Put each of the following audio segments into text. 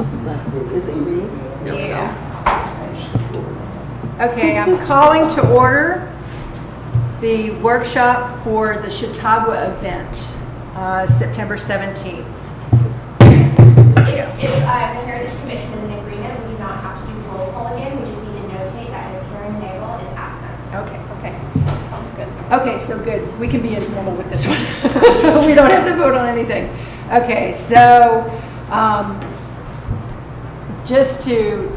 What's that? Is it green? Yeah. Okay, I'm calling to order the workshop for the Chautauqua event, September 17th. If the Heritage Commission is in agreement, we do not have to do roll call again. We just need to notate that Ms. Karen Nagel is absent. Okay. Sounds good. Okay, so good. We can be informal with this one. We don't have to vote on anything. Okay, so just to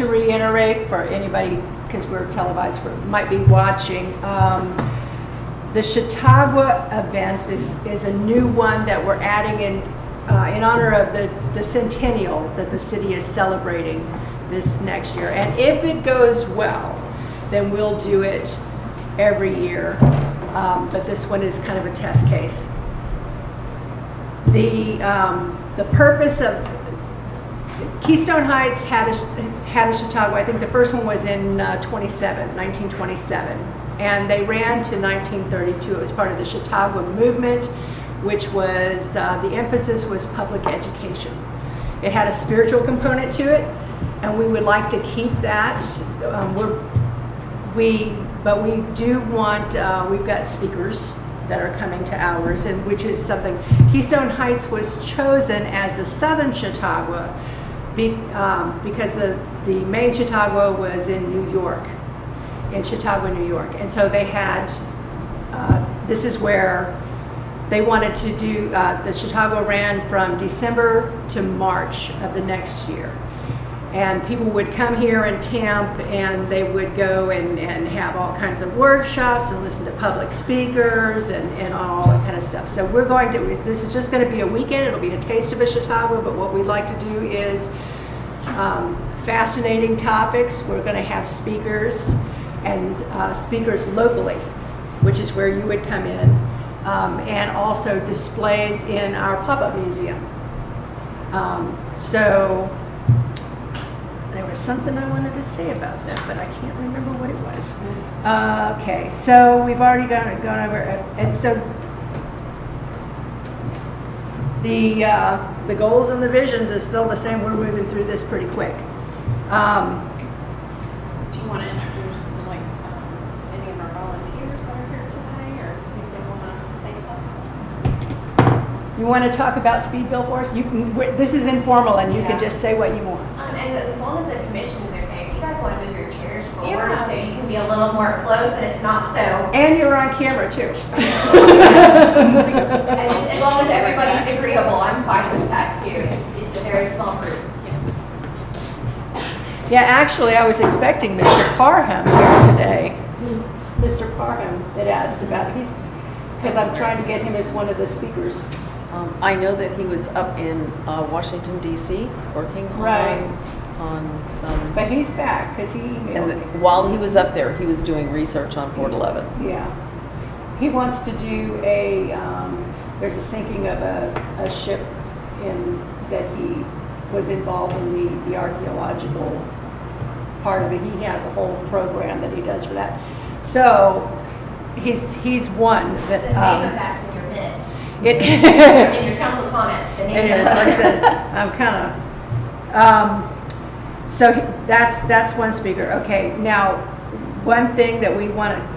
reiterate for anybody, because we're televised, might be watching, the Chautauqua event is a new one that we're adding in honor of the centennial that the city is celebrating this next year. And if it goes well, then we'll do it every year. But this one is kind of a test case. The purpose of Keystone Heights had a Chautauqua. I think the first one was in 1927, and they ran to 1932. It was part of the Chautauqua movement, which was the emphasis was public education. It had a spiritual component to it, and we would like to keep that. But we do want, we've got speakers that are coming to ours, and which is something. Keystone Heights was chosen as the Southern Chautauqua because the main Chautauqua was in New York, in Chautauqua, New York. And so they had, this is where they wanted to do, the Chautauqua ran from December to March of the next year. And people would come here and camp, and they would go and have all kinds of workshops and listen to public speakers and all that kind of stuff. So we're going to, this is just going to be a weekend. It'll be a taste of a Chautauqua, but what we'd like to do is fascinating topics. We're going to have speakers and speakers locally, which is where you would come in, and also displays in our pop-up museum. So there was something I wanted to say about that, but I can't remember what it was. Okay, so we've already gone over it. And so the goals and the visions is still the same. We're moving through this pretty quick. Do you want to introduce any of our volunteers that are here today, or does anybody want to say something? You want to talk about speed bill for us? You can. This is informal, and you can just say what you want. And as long as the commission is okay, if you guys want to move your chairs forward Yeah. so you can be a little more close and it's not so. And you're on camera too. As long as everybody's agreeable, I'm fine with that too. It's a very small group. Yeah, actually, I was expecting Mr. Parham here today. Mr. Parham had asked about it. Because I'm trying to get him as one of the speakers. I know that he was up in Washington, D.C., working Right. on some. But he's back because he emailed me. And while he was up there, he was doing research on Fort 11. Yeah. He wants to do there's a sinking of a ship that he was involved in the archaeological part of it. He has a whole program that he does for that. So he's one that. The name of that's in your minutes. It In your council comments. The name It of is, that. like I said, I'm kind of, so that's one speaker. Okay, now, one thing that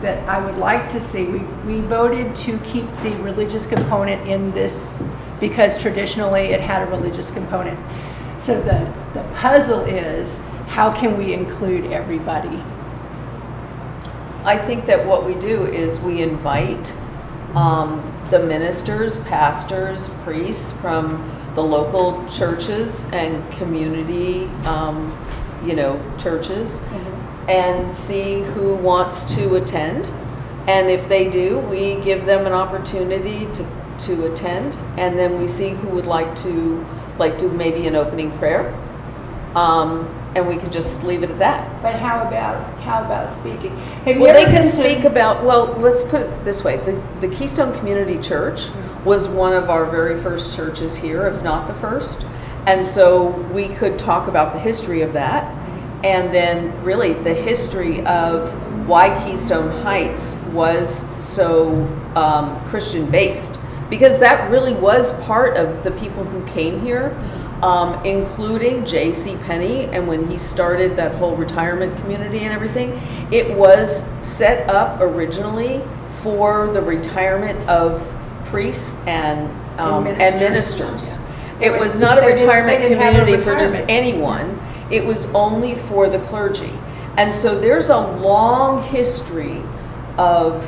that I would like to see, we voted to keep the religious component in this because traditionally it had a religious component. So the puzzle is, how can we include everybody? I think that what we do is we invite the ministers, pastors, priests from the local churches and community, churches, and see who wants to attend. And if they do, we give them an opportunity to attend, and then we see who would like to do maybe an opening prayer. And we could just leave it at that. But how about speaking? Have you Well, they ever can been to- speak about, let's put it this way. The Keystone Community Church was one of our very first churches here, if not the first. And so we could talk about the history of that, and then really the history of why Keystone Heights was so Christian based. Because that really was part of the people who came here. including J.C. Penney, and when he started that whole retirement community and everything, it was set up originally for the retirement of priests and ministers. It was not a they didn't- retirement they didn't have a community for just retirement. anyone. It was only for the clergy. And so there's a long history of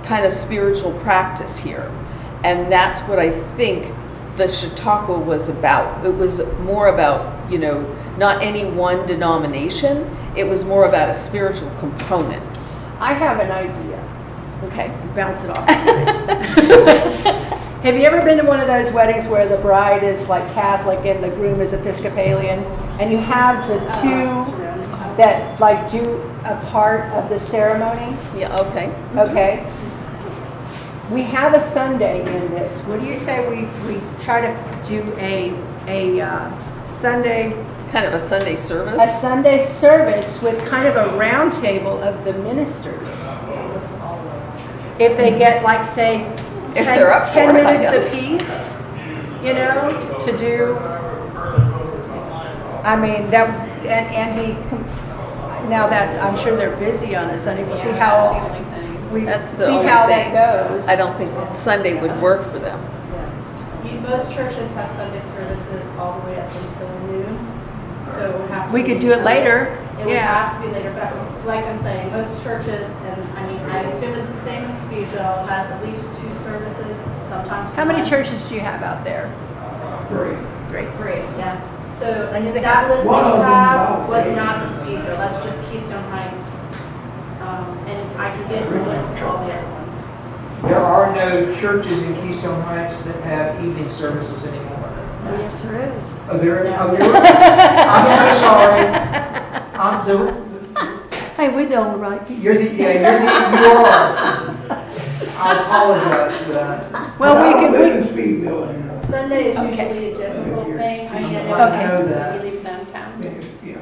kind of spiritual practice here. And that's what I think the Chautauqua was about. It was more about, not any one denomination. It was more about a spiritual component. I have an idea. Okay. Bounce it off you guys. Have you ever been to one of those weddings where the bride is like Catholic and the groom is Episcopalian, and you have the two that like do a part of the ceremony? Yeah, okay. Okay. We have a Sunday in this. What do you say we try to do a Sunday Kind of a Sunday a service. Sunday service with kind of a round table of the ministers? If they get like say If they're up for 10 it, I minutes guess. apiece, to do. I mean that, and now that I'm sure they're busy on a Sunday, we'll see That's the how only thing. we That's the see only how thing. that goes. I don't think Sunday would work for them. Most churches have Sunday services all the way up until noon, so it would have to We be- could do it later. It would Yeah. have to be later, but like I'm saying, most churches, and I mean, I assume it's the same in Speedville, has at least 2 services, sometimes How many one. churches do you have out there? 3. Great. 3, yeah. So, and that list One that of you them have about was eight. not the Speedville, that's just Keystone Heights. And I can get the list of all the other ones. There are no churches in Keystone Heights that have evening services anymore. Yes, there is. Oh, there, Yeah. oh, there I'm so sorry. Hey, we're the only right people. You are. I apologize for that. Well, I we don't could, live in Speedville, and, Sunday is Okay. usually a difficult thing, I mean, I know. I know You that. leave downtown. yeah.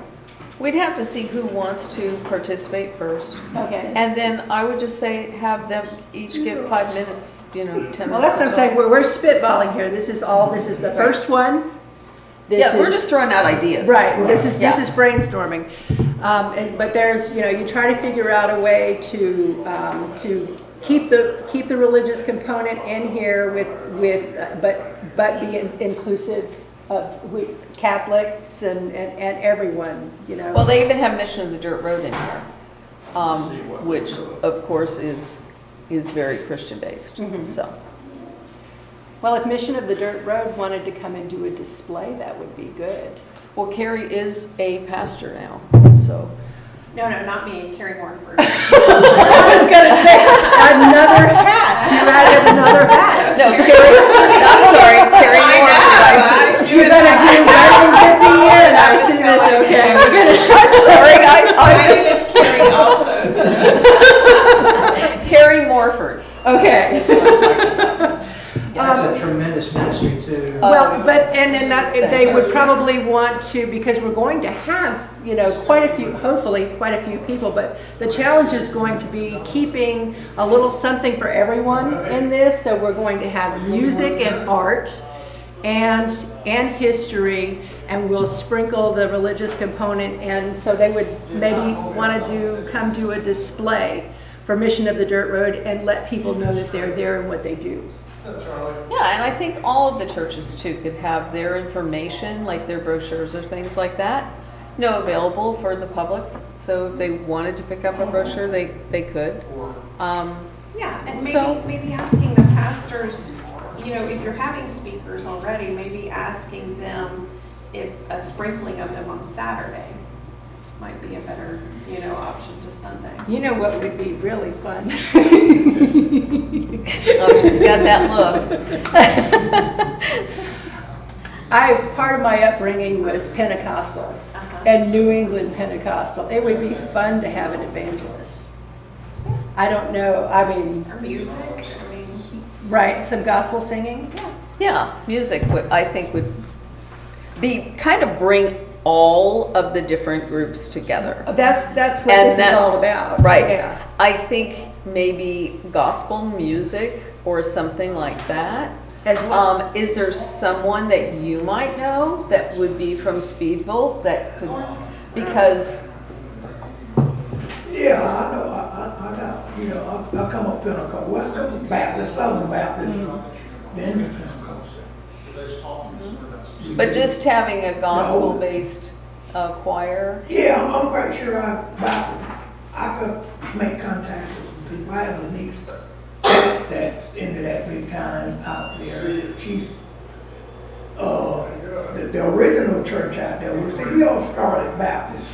We'd have to see who wants to participate first. okay. And then I would just say, have them each get 5 minutes, 10 minutes. Well, that's what I'm to saying, talk. we're spitballing here. This is the first one. This Yeah, we're is- just throwing out ideas. Right, this is Yeah. brainstorming. But there's, you try to figure out a way to keep the religious component in here but be inclusive of Catholics and everyone, Well, they even have Mission of the Dirt Road in here, which of course is very Christian-based, Mhm. so. Well, if Mission of the Dirt Road wanted to come and do a display, that would be good. Well, Carrie is a pastor now, so. No, not me, Carrie Morford. I was gonna say, another hat, you added another hat. No, Carrie, I'm sorry, Carrie Moore. You're gonna do wedding busy in, I see this, okay. We're gonna- I'm sorry, I My name was, is Carrie also, so. Carrie Morford. Okay. That's what I'm talking about. That's a tremendous ministry too. Well, it's but, and then they would fantastic. probably want to, because we're going to have, hopefully quite a few people, but the challenge is going to be keeping a little something for everyone in this, so we're going to have music and art and history, and we'll sprinkle the religious component, and so they would maybe want to come do a display for Mission of the Dirt Road and let people know that they're there and what they do. Yeah, and I think all of the churches too could have their information, like their brochures or things like that, available for the public. So if they wanted to pick up a brochure, they could. Yeah, and So- maybe asking the pastors, if you're having speakers already, maybe asking them if a sprinkling of them on Saturday might be a better, option to Sunday. You know what would be really fun? Oh, she's got that look. Part of my upbringing was Pentecostal Uh-huh. and New England Pentecostal. It would be fun to have an evangelist. I don't know, Or music, right, some gospel singing? Yeah, music I think would be kind of bring all of the different groups together. That's what And this is all about. Right. Yeah. I think maybe gospel music or something like that As well. Is there someone that you might know that would be from Speedville that could, because, Yeah, I know, I got, you know, I come up Pentecostal, West Coast Baptist, Southern Baptist, then the Pentecostal. but just having a gospel-based choir? Yeah, I'm quite sure I could make contact with some people. I have a niece that's into that big time out there. She's, the original church out there, we all started Baptist.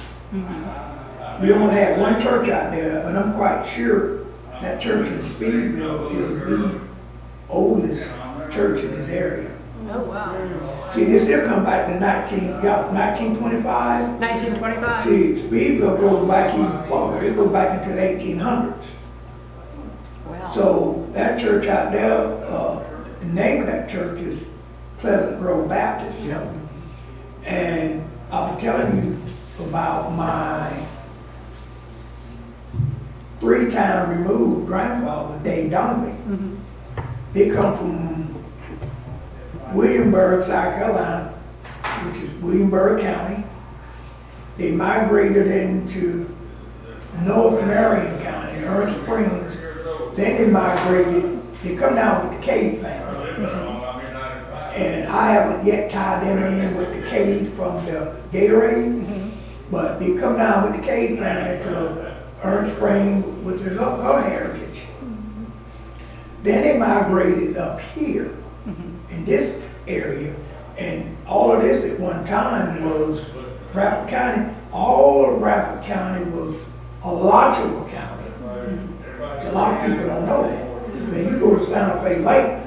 We only had one church out there, and I'm quite sure that church in Speedville is the oldest church in this area. Oh, wow. See, this still come back to 1925. 1925. See, Speedville goes back even farther. It goes back into the 1800s. Wow. So that church out there, the name of that church is Pleasant Grove Baptist. And I'll be telling you about my 3-time removed grandfather, Dave Donnelly. They come from Williamsburg, South Carolina, which is Williamsburg County. They migrated into North Marion County, Orange Springs. Then they migrated, they come down with the Cade family. And I haven't yet tied them in with the Cade from the Gatorade, but they come down with the Cade family to Orange Springs with their other heritage. Then they migrated up here in this area, and all of this at one time was Bradford County. All of Bradford County was Alachua County. So a lot of people don't know that. When you go to Santa Fe Lake,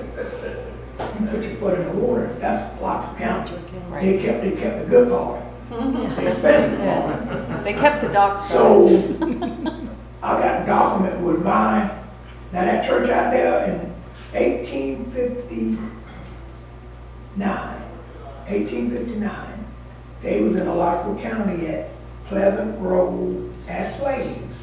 you put your foot in the water, that's Alachua County. They kept the good part, the expensive part. They kept the docks. So I got a document with mine. Now that church out there in 1859, they was in Alachua County at Pleasant Grove as slaves.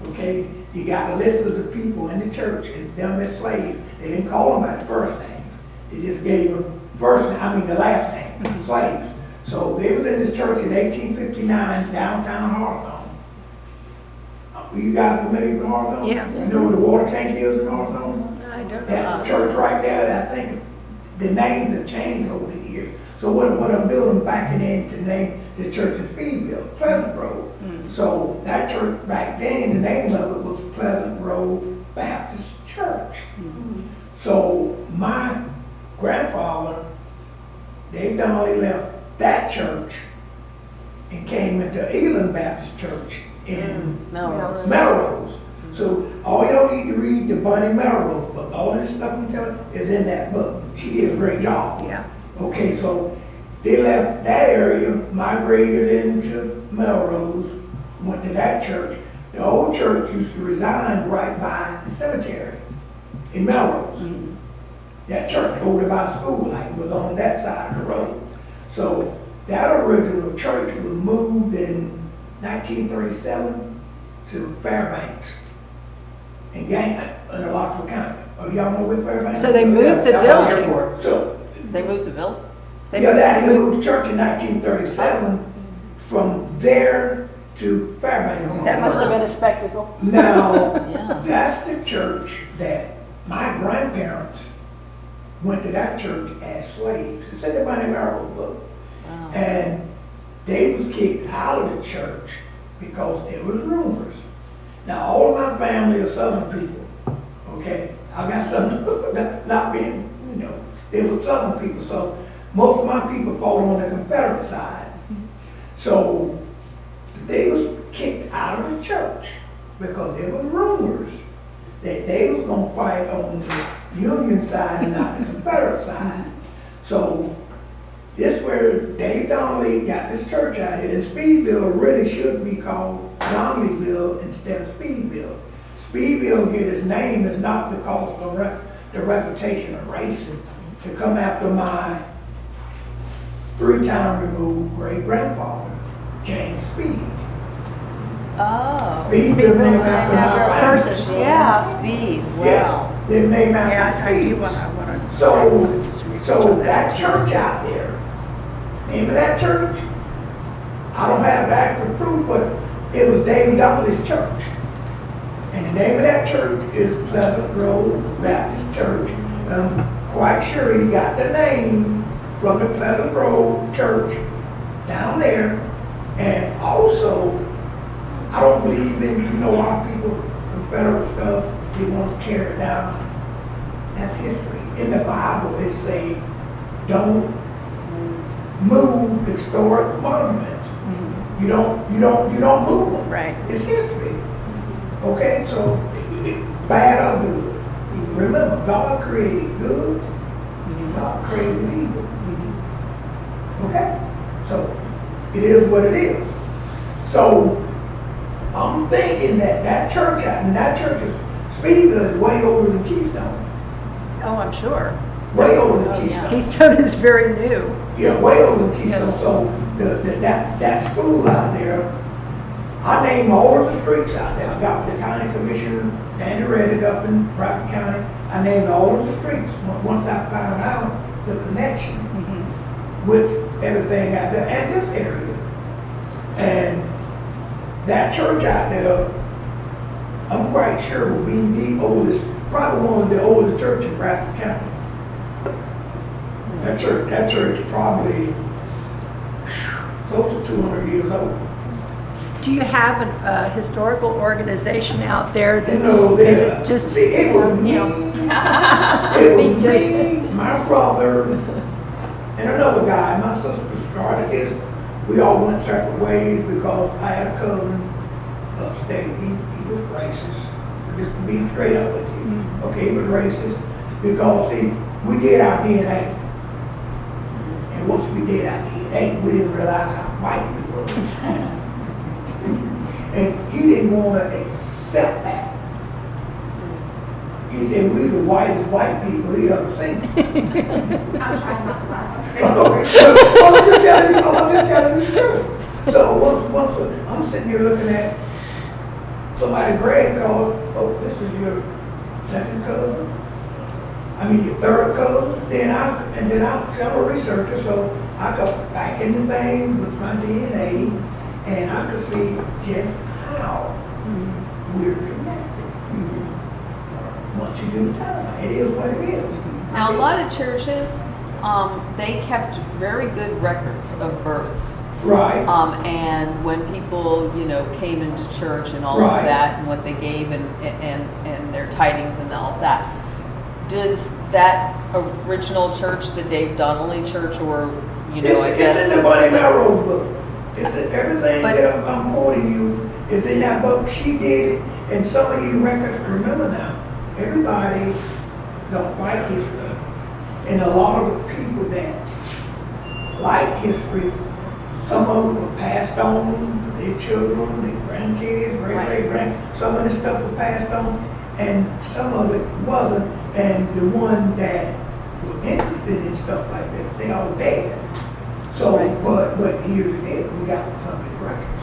Okay, you got a list of the people in the church and them as slaves. They didn't call them by the first name. They just gave them the last name, slaves. So they was in this church in 1859, downtown Hawthorne. You guys familiar with Hawthorne? Yeah. You know where the water tank is in Hawthorne? I don't That know. church right there, I think the names have changed over the years. So what I'm doing, I'm backing in to name the church in Speedville, Pleasant Grove. So that church back then, the name of it was Pleasant Grove Baptist Church. So my grandfather, Dave Donnelly, left that church and came into Elam Baptist Church in Melrose. Melrose. So all y'all need to read the Bunny Melrose book. All this stuff I'm telling you is in that book. She did a great job. Yeah. Okay, so they left that area, migrated into Melrose, went to that church. The old church used to reside right by the cemetery in Melrose. That church over by the school, like, was on that side of the road. So that original church was moved in 1937 to Fairbanks in Alachua County. Oh, y'all know where Fairbanks is? So they moved the building. So They moved the bill? they actually moved the church in 1937 from there to Fairbanks. That must have been a spectacle. Now, Yeah. that's the church that my grandparents went to that church as slaves. It's in the Bunny Melrose book. Wow. And they was kicked out of the church because there was rumors. Now, all of my family are Southern people, okay? I got some, not being, they were Southern people, so most of my people fought on the Confederate side. So they was kicked out of the church because there were rumors that they was gonna fight on the Union side and not the Confederate side. So this where Dave Donnelly got this church out here, and Speedville really should be called Donnellyville instead of Speedville. Speedville get its name is not because of the reputation of racing, to come after my 3-time removed great grandfather, James Speed. Oh. Speedville named after my after a family. person. Yeah. Speed, Yeah, wow. they're named after Yeah, I do Speed. want to So that church out there, name of that church, I don't have the actual proof, but it was Dave Donnelly's church. And the name of that church is Pleasant Road Baptist Church. And I'm quite sure he got the name from the Pleasant Road Church down there. And also, I don't believe in, a lot of people, Confederate stuff, they want to tear it down. That's history. In the Bible, it say, don't move historic monuments. You don't move them. Right. It's history. Okay, so bad or good. Remember, God created good and God created evil. Okay? So it is what it is. So I'm thinking that church Speedville is way over than Keystone. Oh, I'm sure. Way over than Oh, yeah. Keystone. Keystone is very new. Yeah, way over than Keystone. Yes. So that school out there, I named all of the streets out there. I got with the county commissioner, Danny Redditt up in Bradford County. I named all of the streets once I found out the connection with everything out there and this area. And that church out there, I'm quite sure will be the oldest, probably one of the oldest churches in Bradford County. That church is probably close to 200 years old. Do you have a historical organization out there that No, is it just see, it was me. you know, It was me, my brother, and another guy. My sister started this. We all went separate ways because I had a cousin upstate. He was racist. Just to be straight up with you. Okay, he was racist because, see, we did our DNA. And once we did our DNA, we didn't realize how white we was. And he didn't want to accept that. He said, we the whitest white people he ever seen. I'm trying not to laugh. Well, I'm just telling you the truth. So once I'm sitting here looking at somebody Greg called, oh, this is your second cousin. I mean your third cousin. Then I'm a researcher, so I go back into things with my DNA, and I could see just how we're connected. Once you do the time, it is what it is. Now, a lot of churches, they kept very good records of births. Right. And when people, came into church and all Right. of that, and what they gave and their tidings and all of that. Does that original church, the Dave Donnelly Church, or, I guess It's in the Bunny Melrose book. It's in everything But- that I'm quoting you is in that book. She did it, and some of these records, remember now, everybody don't like history. And a lot of the people that like history, some of it were passed on to their children, their grandkids, great-great-grand. Some of the stuff was passed on, and some of it wasn't. And the one that were interested in stuff like that, they all dead. So, but here's the deal, we got public records.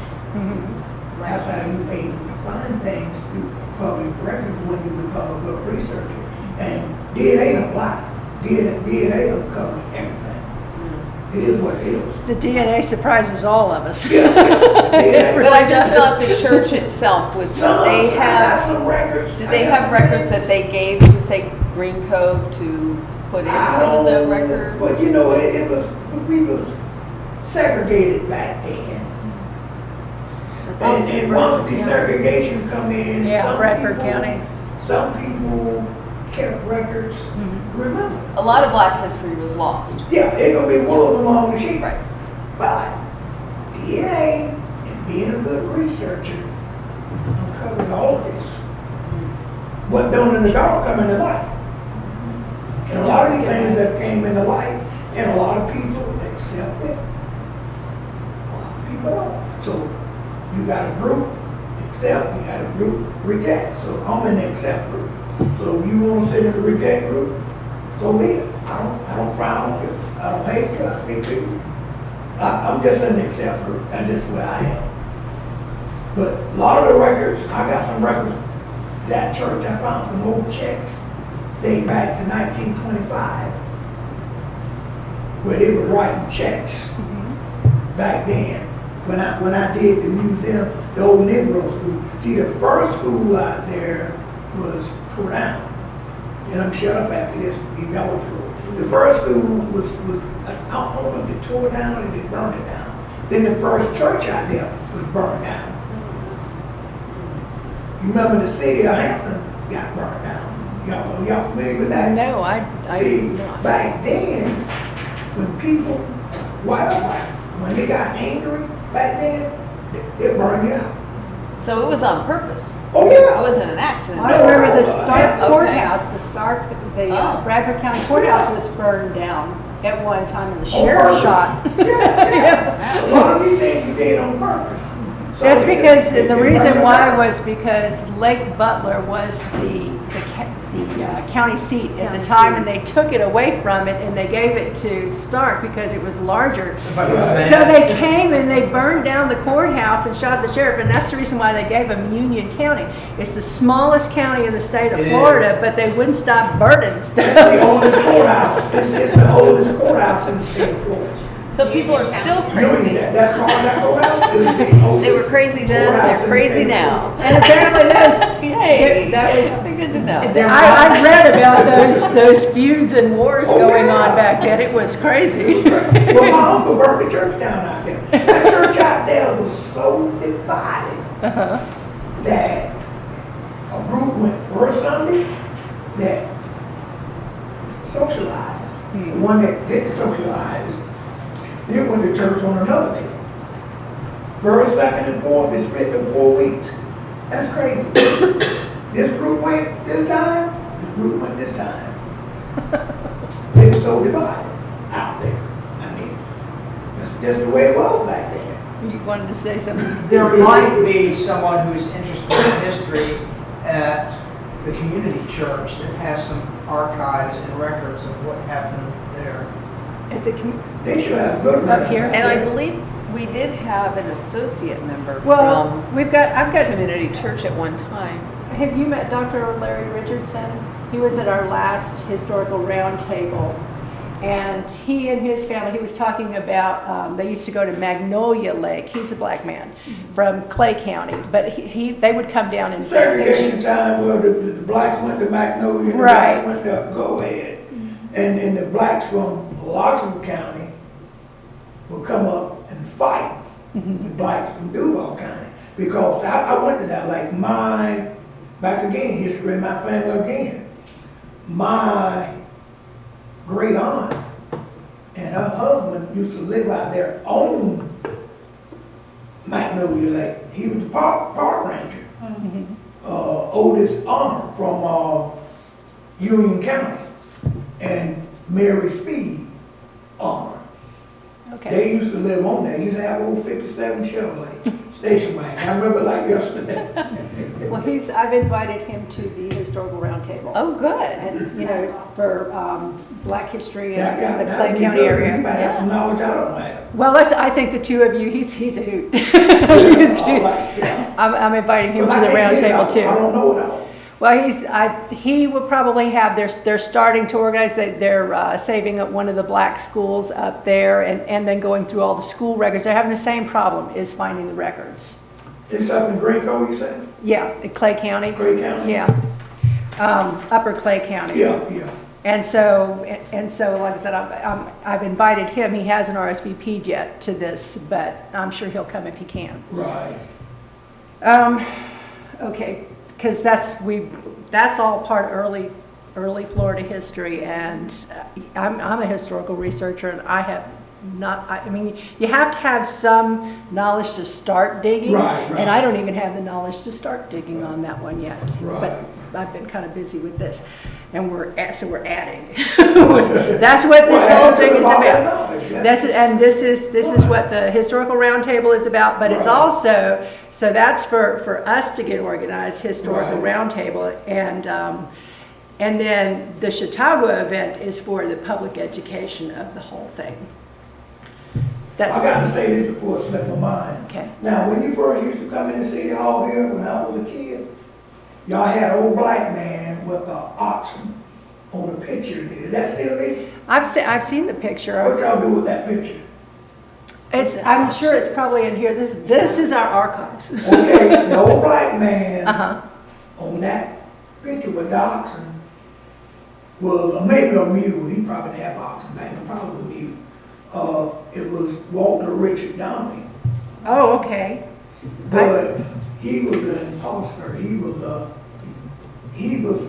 That's how you're able to find things through public records when you become a good researcher. And DNA don't lie. DNA uncovers everything. It is what it is. the DNA surprises all of us. DNA. But I just thought the church itself would, Some they I got have, some records. do I they got have some records things. that they gave to, say, Green Cove to put into the records? But we was segregated back then. And once desegregation come in, Yeah, some Bradford people- County. Some people kept records. Remember, A lot of black history was lost. yeah, it gonna be wolves among the sheep. Right. But DNA and being a good researcher uncovers all of this. What don't in the dark come in the light. And a lot of these things that came in the light, and a lot of people accept it. A lot of people don't. So you got a group accept, you got a group reject. So I'm in the accept group. So if you want to sit in the reject group, so be it. I don't frown on it. I don't hate you. I speak to you. I'm just in the accept group. That's just where I am. But a lot of the records, I got some records. That church, I found some old checks date back to 1925, where they were writing checks back then. When I did the museum, the old Negro school. See, the first school out there was tore down. And I'm shut up after this, give y'all the floor. The first school was I don't know if it tore down or if it burned it down. Then the first church out there was burned down. You remember the city of Hampton got burned down. Y'all familiar with that? No, I See, not. back then, when people, white or black, when they got angry back then, they burned you out. So it was on purpose. Oh, It yeah. wasn't an accident. I remember the Stark Okay. courthouse, the Oh. Bradford County courthouse was burned down at one time and the On sheriff purpose. shot. Yeah. A lot of these things you did on purpose. So That's they- because, they the burned reason it why down. was because Lake Butler was the county seat at the County time, seat. and they took it away from it and they gave it to Stark because it was larger. Somebody Right. was So mad. they came and they burned down the courthouse and shot the sheriff, and that's the reason why they gave him Union County. It's the smallest county in the state of It is. Florida, but they wouldn't stop burning It's stuff. the oldest courthouse. It's the oldest courthouse in the state of Florida. So people are still Union, crazy. that courthouse is the oldest. They were crazy then, courthouse they're in the crazy state of now. Florida. And apparently Yay. that was Good to know. They're I not- read about those feuds and wars Oh, going yeah. on back then. It was crazy. Well, my uncle burned the church down out there. That church out there was so divided that a group went first Sunday that socialized. The one that didn't socialize, they went to church on another day. First, second, and fourth, they split in 4 weeks. That's crazy. This group went this time, this group went this time. They were so divided out there. I mean, that's just the way it was back then. You wanted to say something? There might be someone who's interested in history at the community church that has some archives and records of what happened there. At the They should have good Up records here? out And I there. believe we did have an associate member well, from I've got. community church at one time. Have you met Dr. Larry Richardson? He was at our last historical roundtable, and he and his family. He was talking about they used to go to Magnolia Lake. He's a black man from Clay County, but they would come down and Segregation time where the blacks went to Magnolia, and the Right. blacks went to Go Ahead. And the blacks from Larson County would come up and fight the blacks from Duval County. Because I went to that, like back again, history of my family again. My great aunt and her husband used to live out there on Magnolia Lake. He was the park ranger. Otis Honor from Union County, and Mary Speed Honor. Okay. They used to live on there. Used to have old '57 Chevrolet station wagon. I remember like yesterday. Well, I've invited him to the historical roundtable. Oh, good. And, for Black history That in guy, the that Clay would be County good. He area. might have some knowledge I don't have. Well, I think the two of you, he's a hoot. You Yeah, two. all right, yeah. I'm inviting him But to I the can't get it roundtable out. I too. don't know it all. Well, he will probably have, they're starting to organize, they're saving up one of the black schools up there and then going through all the school records. They're having the same problem, is finding the records. It's up in Green Cove, you said? Yeah, in Clay County. Clay County? Yeah. Upper Clay County. Yeah, yeah. And so, like I said, I've invited him. He hasn't RSVP'd yet to this, but I'm sure he'll come if he can. Right. Okay, because that's all part of early Florida history, and I'm a historical researcher, and I have not. I mean, you have to have some knowledge to start digging, Right, right. and I don't even have the knowledge to start digging on that one yet. Right. But I've been kind of busy with this, and we're adding. That's what this Well, whole add to thing the is body of about. knowledge, yeah. This is what the historical roundtable is about, but it's Right. also, so that's for us to get organized, historical Right. roundtable, and then the Chautauqua event is for the public education of the whole thing. I got to That's, say this before it slipped my mind. okay, Now, when you first used to come into City Hall here, when I was a kid, y'all had an old black man with the oxen on a picture. Is that still there? I've seen the picture. What y'all do with that picture? I'm sure it's probably in here. This is our archives. Okay, the old black man Uh-huh. on that picture with the oxen was, or maybe a mule, he probably didn't have oxen back then, probably a mule. It was Walter Richard Donnelly, Oh, okay. but he was an imposter. He was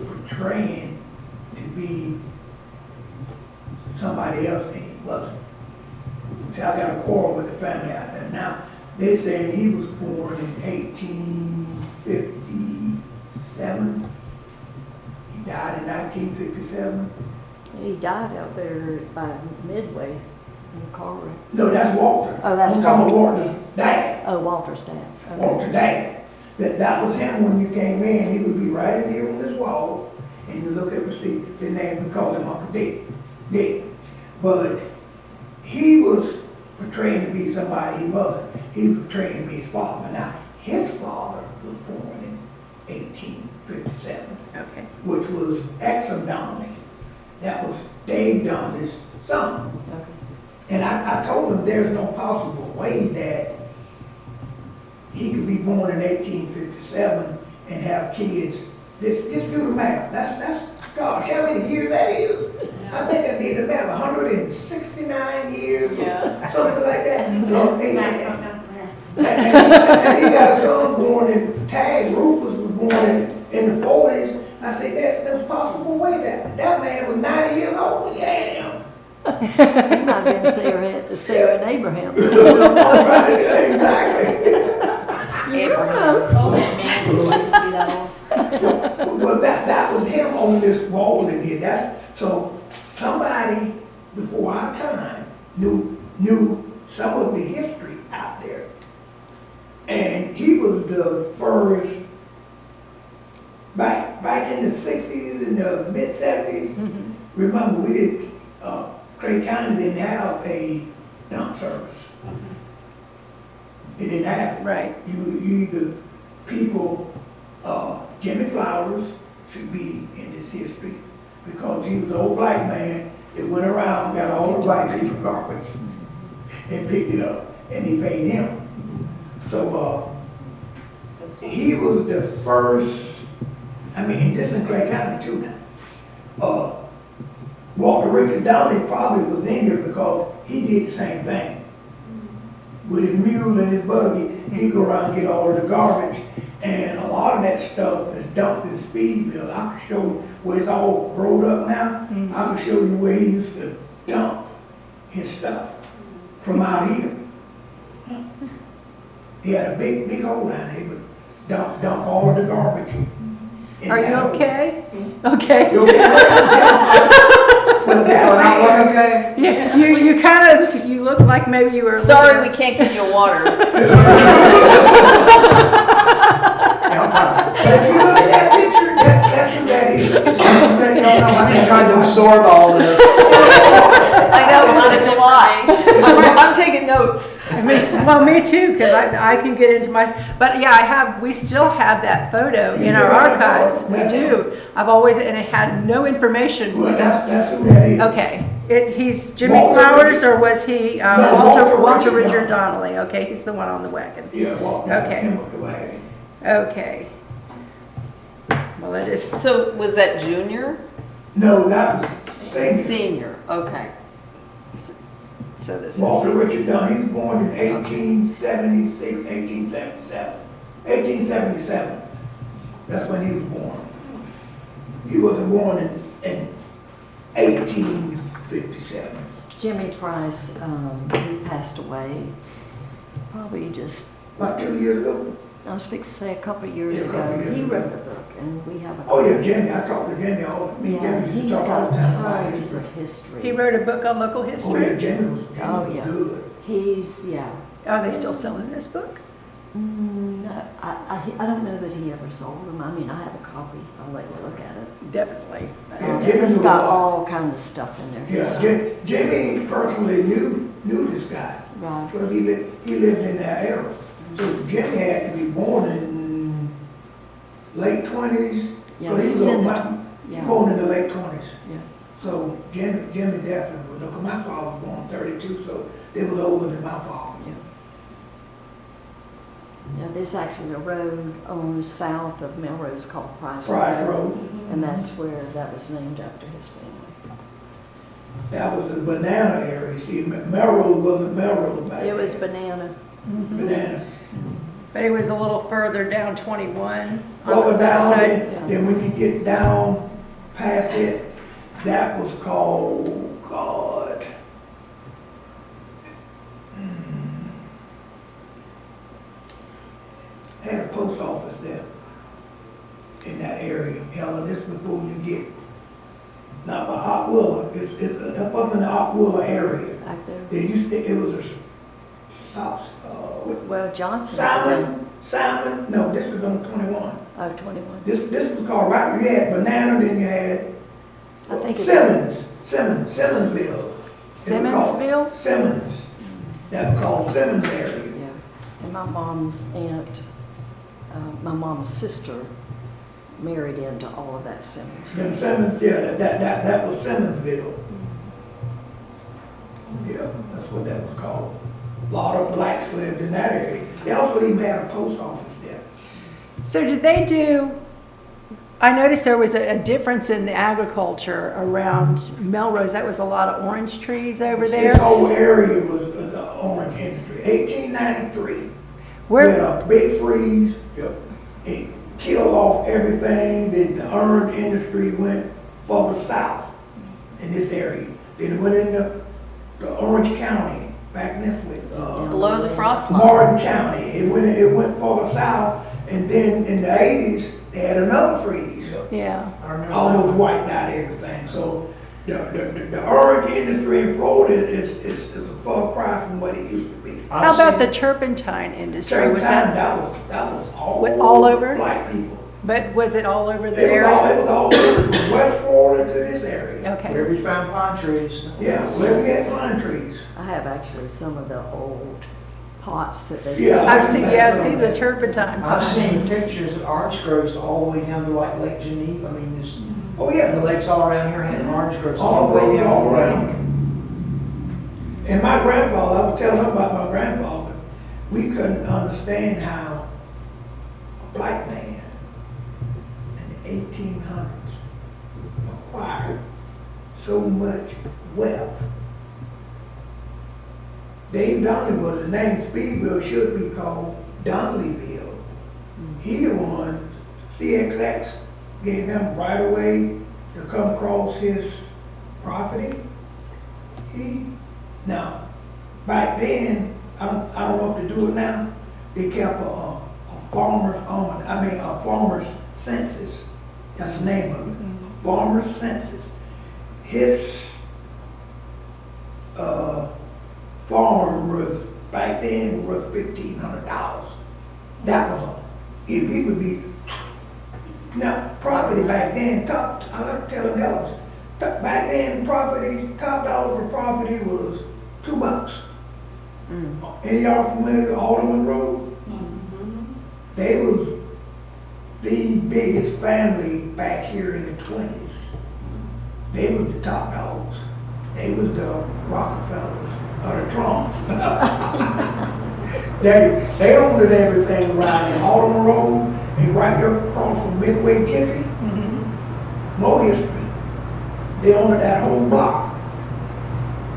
portraying to be somebody else and he wasn't. See, I got a quarrel with the family out there now. They saying he was born in 1857. He died in 1957. He died out there by Midway in the car wreck. No, that's Walter. Oh, that's I'm talking about Walter's dad. Oh, Walter's dad. Okay. Walter's dad. That was him when you came in. He would be right in here on this wall, and you look up and see the name. We call him Uncle Dick. Dick. But he was portraying to be somebody he wasn't. He was portraying to be his father. Now, his father was born in 1857, Okay. which was Exum Donnelly. That was Dave Donnelly's son. Okay. And I told him there's no possible way that he could be born in 1857 and have kids. Just do the math. That's gosh, how many years that is? I think I did the math, 169 years, something like that. And he got a son born in Tag. Rufus was born in the 40s. I said, there's a possible way that man was 90 years old when he had him. He might have been Sarah and Abraham. Exactly. Abraham. Well, that was him on this wall in here. So somebody before our time knew some of the history out there. And he was the first, back in the 60s and the mid 70s, remember Clay County didn't have a dump service. They didn't have it. Right. You either Jimmy Flowers should be in this history because he was an old black man that went around, got all the white people garbage and picked it up, and he paid him. So he was the first, this in Clay County too now. Walter Richard Donnelly probably was in here because he did the same thing. With his mule and his buggy, he'd go around and get all of the garbage. And a lot of that stuff is dumped in Speedville. I can show you where it's all rolled up now. I can show you where he used to dump his stuff from out here. He had a big hole down there. He would dump all of the garbage. Are you okay? Okay. You okay? But that man, Okay. Yeah, you kind of, you look like maybe you were. Sorry, we can't give you water. but if you look at that picture, that's who that is. I'm just trying to absorb all this. I know, it's a lot. I'm taking notes. Well, me too, because I can get into but yeah, we still have that photo in our archives. We do. I've always, and it had no information. Well, that's who that is. Okay, he's Jimmy Walter Flowers, Richard- or was he No, Walter Richard Donnelly? Okay, he's the one on the wagon. Yeah, well, that's Okay. him with the wagon. Okay. Well, it is. So was that junior? No, that was senior. Senior, okay. So this Walter is. Richard Dunn, he was born in 1876, 1877. 1877. That's when he was born. He wasn't born in 1857. Jimmy Price, he passed away probably just, About 2 years ago. I was fixing to say a couple of years Yeah, a couple ago. of years He ago. wrote a book and we have a. Oh yeah, Jimmy, I talk to Jimmy Yeah, Jimmy used he's to talk all got the time about tons history. of history. He wrote a book on local Oh history. yeah, Jimmy was Oh, yeah. good. He's, yeah. Are they still selling this book? No, I don't know that he ever sold them. I mean, I have a copy. I'll let you look at it. Definitely. Yeah, Jimmy It's knew got a lot. all kinds of stuff in there. Yeah, Jimmy personally knew this guy. Right. Because he lived in that era. So Jimmy had to be born in late 20s. Yeah, Well, he was was in on the my- Yeah. born in the late 20s. Yeah. So Jimmy definitely was, because my father was born 32, so they was older than my father. Yeah, there's actually a road on south of Melrose called Price Price Road, And that's where that was named after his family. that was the banana area. See, Melrose wasn't Melrose back It was then. Banana. Banana. But it was a little further down 21. on the Further other down, side. then when you get down past it, that was called, God. Had a post office there in that area. Helen, this before you get, not by Otwilla, it's up in the Otwilla area. Back there. They used to, it was a stop, Well, Johnson's down. Simon, no, this is on 21. 21. This was called, right, you had Banana, then you had I think it's. Simmonsville. It was called Simmonsville? Simmons. That was called Simmons area. Yeah. And my mom's aunt, my mom's sister married into all of that Simmons. Then Simmons, yeah, that was Simmonsville. Yeah, that's what that was called. A lot of blacks lived in that area. They also even had a post office there. So did they do, I noticed there was a difference in the agriculture around Melrose. That was a lot of orange trees over This there. whole area was the orange industry. 1893. We had Where, a big freeze. It killed off everything. Then the orange industry went further south in this area. Then it went into the Orange County, back in this way. Below the frost line. Martin County. It went further south. And then in the 80s, they had another freeze. yeah. I remember. Almost wiped out everything. So the orange industry in Florida is a far cry from what it used to be. How about the turpentine industry? Certain Was time, that, that was all over? black people. but was it all over the It area? was all over, from West Florida to this area. Okay. Wherever you found pine trees. Yeah, where we had pine trees. I have actually some of the old pots that they. Yeah. I've seen the turpentine I've pots. seen pictures of orange groves all the way down to like Lake Geneva. I mean, there's, Oh, yeah. the lakes all around here had orange groves All all the way down. all to the around. lake. And my grandfather, I was telling him about my grandfather, we couldn't understand how a black man in the 1800s acquired so much wealth. Dave Donnelly was his name. Speedville should be called Donnellyville. He the one, CXX gave him right away to come across his property. Now, back then, I don't know if they do it now, they kept a farmer's census. That's the name of it, a farmer's census. His farm was, back then, worth $1,500. That was all. He would be, now, property back then, I like to tell them, back then, property, top dollar for property was $2. Any of y'all familiar with Alderman Road? They was the biggest family back here in the 20s. They was the top dogs. They was the Rockefellers or the Trumps. They owned everything right in Alderman Road and right there across from Midway Jiffy. More history. They owned that whole block.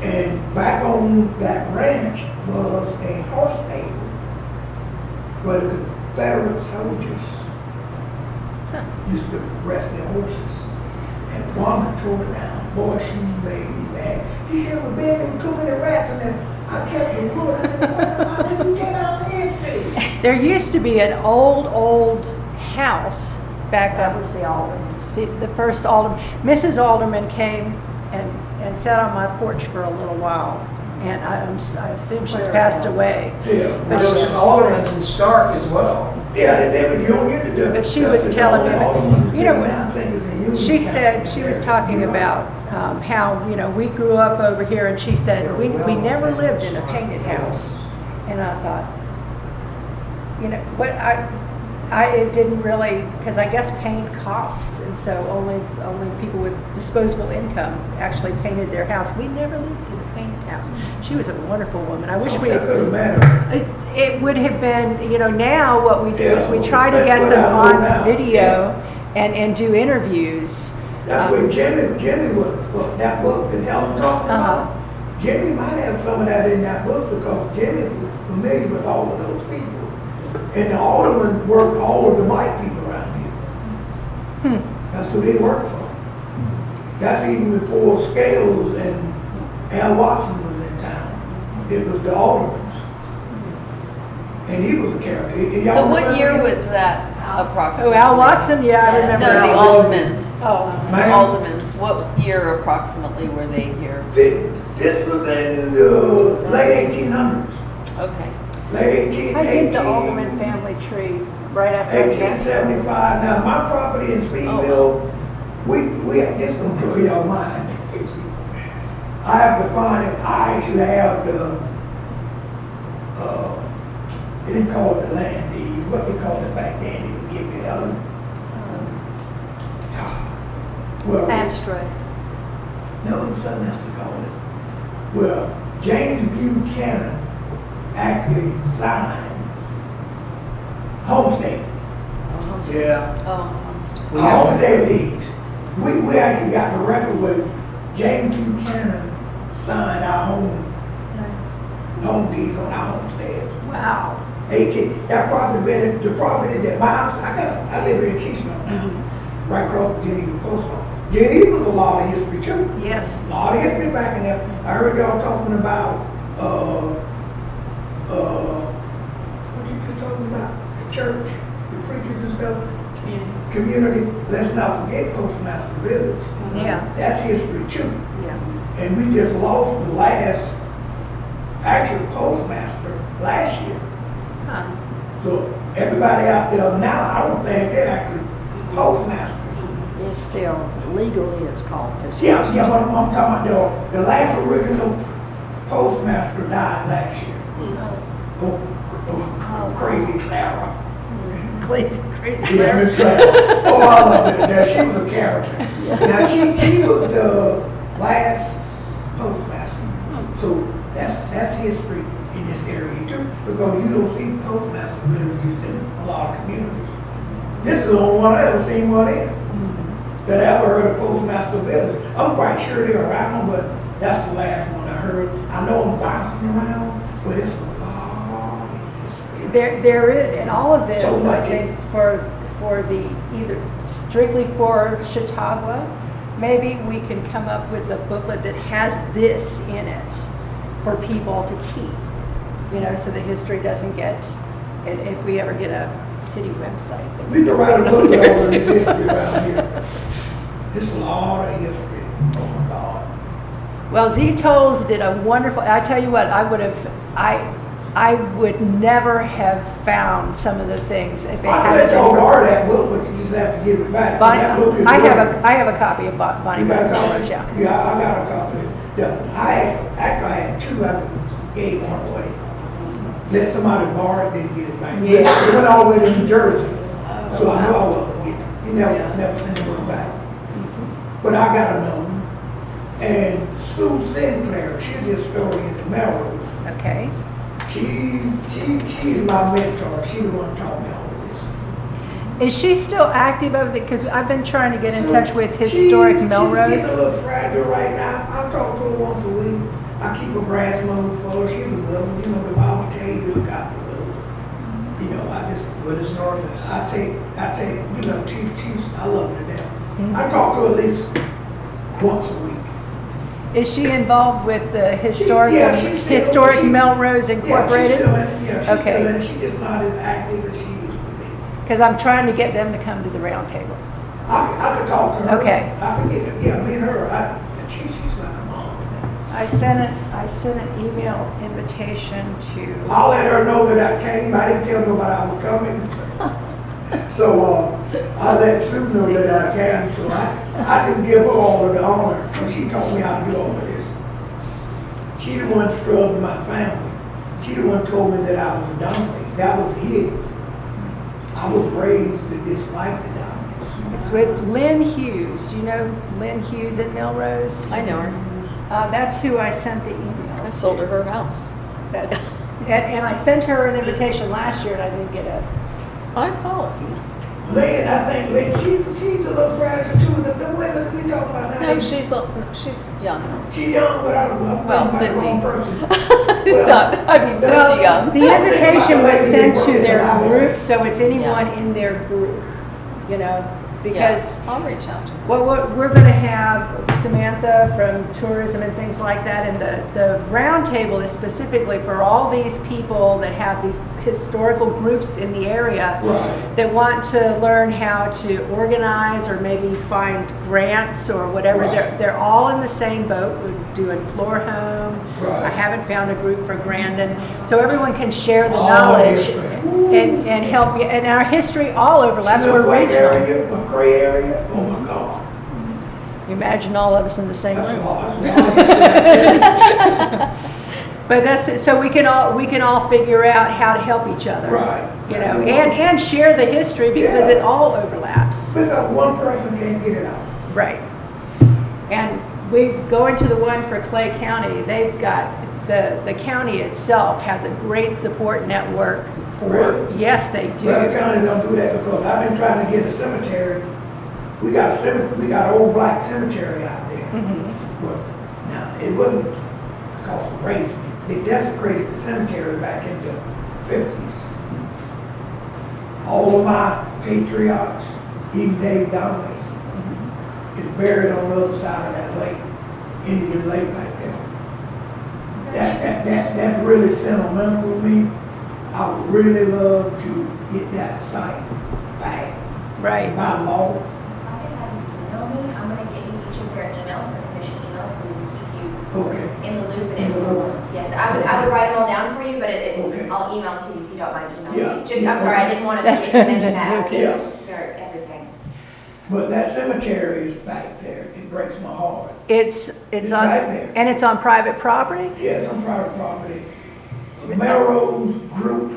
And back on that ranch was a horse stable where the Confederate soldiers used to rest their horses. And Wanda tore it down. Boy, she made me mad. She said, well, man, there were too many rats in there. I kept the wood. I said, why did you tear down this? There used to be an old house back That up. was the Alderman's. The first Alderman, Mrs. Alderman came and sat on my porch for a little while. And I assume she's Clear passed out. away. Yeah. But There was she- some aldermans in Stark as well. Yeah, you don't get to do it. But she was telling me, you know, I think it's in Union She County. said, she was talking about how, you know, we grew up over here, and she said, we never lived in a painted house. And I thought, you know, it didn't really, because I guess paint costs, and so only people with disposable income actually painted their house. We never lived in a painted house. She was a wonderful woman. I wish we. That could have mattered. It would have been, now what we do is we Yeah, try to that's get what them I do on now. video and do interviews. That's what Jimmy was, that book that Helen talked Uh-huh. about. Jimmy might have some of that in that book because Jimmy was familiar with all of those people. And the aldermen worked all of the white people around here. That's who they worked for. That's even before Scales and Al Watson was in town. It was the aldermen. And he was a character. And y'all So what remember year him? was that Oh, approximately? Al Watson, yeah, I remember. No, the Al Aldermans. Oh, The Man. Aldermans, what year approximately were they here? This was in the late 1800s. Okay. Late 18, I did the Alderman family tree right after I met. 1875. Now, my property in Speedville, we this is gonna blow your mind. I have to find it. I actually have the, they didn't call it the land deeds. What they called it back then, they would give me Helen. Well, Abstract. no, it was something else to call it. Well, James Buchanan actually signed homestead. Yeah. Oh, We have- Homestead deeds. We actually got the record with James Buchanan signed our home deeds on our homesteads. Wow. 18, that probably been the property that my house, I live in Keystone now, right across from Geneva Post Office. Geneva was a lot of history too. Yes. A lot of history back in there. I heard y'all talking about, what you just talking about? The church, the preachers and stuff. Community. Let's not forget Postmaster Village. Yeah, That's history too. yeah. And we just lost the last actual postmaster last year. Huh. So everybody out there now, I don't think they're actually postmasters. It's still legally, it's called postmaster. Yeah, but I'm talking about the last original postmaster died last year. Oh, crazy Clara. Crazy Yeah, Miss Clara. Oh, I love it. Now, she was a character. Now, she was the last postmaster. So that's history in this area too, because you don't see postmaster villages in a lot of communities. This is the only one I ever seen one in that I ever heard of postmaster village. I'm quite sure they're around, but that's the last one I heard. I know I'm bouncing around, but it's a lot of history. There is, and all of this, So I much. think, for the, either strictly for Chautauqua, maybe we can come up with a booklet that has this in it for people to keep, so the history doesn't get, and if we ever get a city website. that We can write a put book on on there, this too. history around here. It's a lot of history. Oh my God. Well, Z Tolls did a wonderful, I tell you what, I would never have found some of the things if it I can hadn't let y'all been. borrow that book, but you just have to give it back. Bonnie, That book is I great. have a copy of Bonnie You got a Village, copy? yeah. Yeah, I got a copy. Yeah, I had two, I gave one away. Let somebody borrow it, then get it back. Yeah. It went all the way to New Jersey, so I knew I wasn't getting it. You never sent the book back. But I got another one. And Sue Sinclair, she's a historian at Melrose. Okay. She's my mentor. She the one who taught me all this. Is she still active over there? Because I've been trying to get in So touch with Historic She's Melrose. getting a little fragile right now. I talk to her once a week. I keep her grass mowed for her. She's a good one. The Bible tell you to look out for those. What is Norfolk? I take, she's, I love her to death. I talk to her at least once a week. Is she involved with the she's still- Historic Melrose Incorporated? Yeah, she's still in it. Yeah, she's Okay. still in it. She's just not as active as she used to be. Because I'm trying to get them to come to the round table. I could talk to her. Okay. I could get it. Yeah, me and her. And she's like a mom to me. I sent an email invitation to, I'll let her know that I came. I didn't tell nobody I was coming. So I let Sue know that I came. So I just give her all of the honor. She taught me how to do all of this. She the one scrubbed my family. She the one told me that I was a donkey. That was hidden. I was raised to dislike the Dominics. It's with Lynn Hughes. Do you know Lynn Hughes at Melrose? I know her. That's who I sent the email. I sold her house. That's, and I sent her an invitation last year and I didn't get it. I call her. Lynn, I think Lynn, she's a little fragile too. The women that we talk about now. No, she's young. She's young, but I'm Well, the wrong 50. person. She's not, I mean, 50 Well, young. the invitation was sent to their Yeah. group, so it's anyone in their group, you know, because Yeah, I'll reach out to her. what we're going to have Samantha from tourism and things like that, and the round table is specifically for all these people that have these historical groups in the area Right. that want to learn how to organize or maybe find grants or whatever. Right. They're all in the same boat. We're doing Floor Home. Right. I haven't found a group for Grandin, so everyone can share the Oh, knowledge yes, right. and help you. And our history all overlaps. See We're the white regional. area, the gray area, oh my God. Imagine all of us in the same That's a room. lot, that's a lot. But that's so we can all figure out how to help each other. Right. You know, and share the history because Yeah. it all overlaps. Because one person can't get it out. Right. And we going to the one for Clay County, they've got the county itself has a great support network for, Really? yes, they do. Bradford County don't do that because I've been trying to get a cemetery. We got a cemetery, we got an old black cemetery out there. Mhm. Well, now, it wasn't because of race. They desecrated the cemetery back in the 50s. All of my patriots, even Dave Donnelly, is buried on the other side of that lake, Indian Lake back there. That's really sentimental to me. I would really love to get that site back. Right. By law. If I could have you email me, I'm gonna get you each of your emails, so commission emails, so we can keep you Okay. in the loop and In the loop. informed. Yes, I would write them all down for you, but Okay. I'll email to you if you don't mind emailing Yeah, me. Just, yeah, I'm sorry, I okay. didn't want to That's- mention that's that. okay. Yeah. Everything. But that cemetery is back there. It breaks my heart. It's It's on, right there. and it's on private property? Yes, on private property. The Melrose Group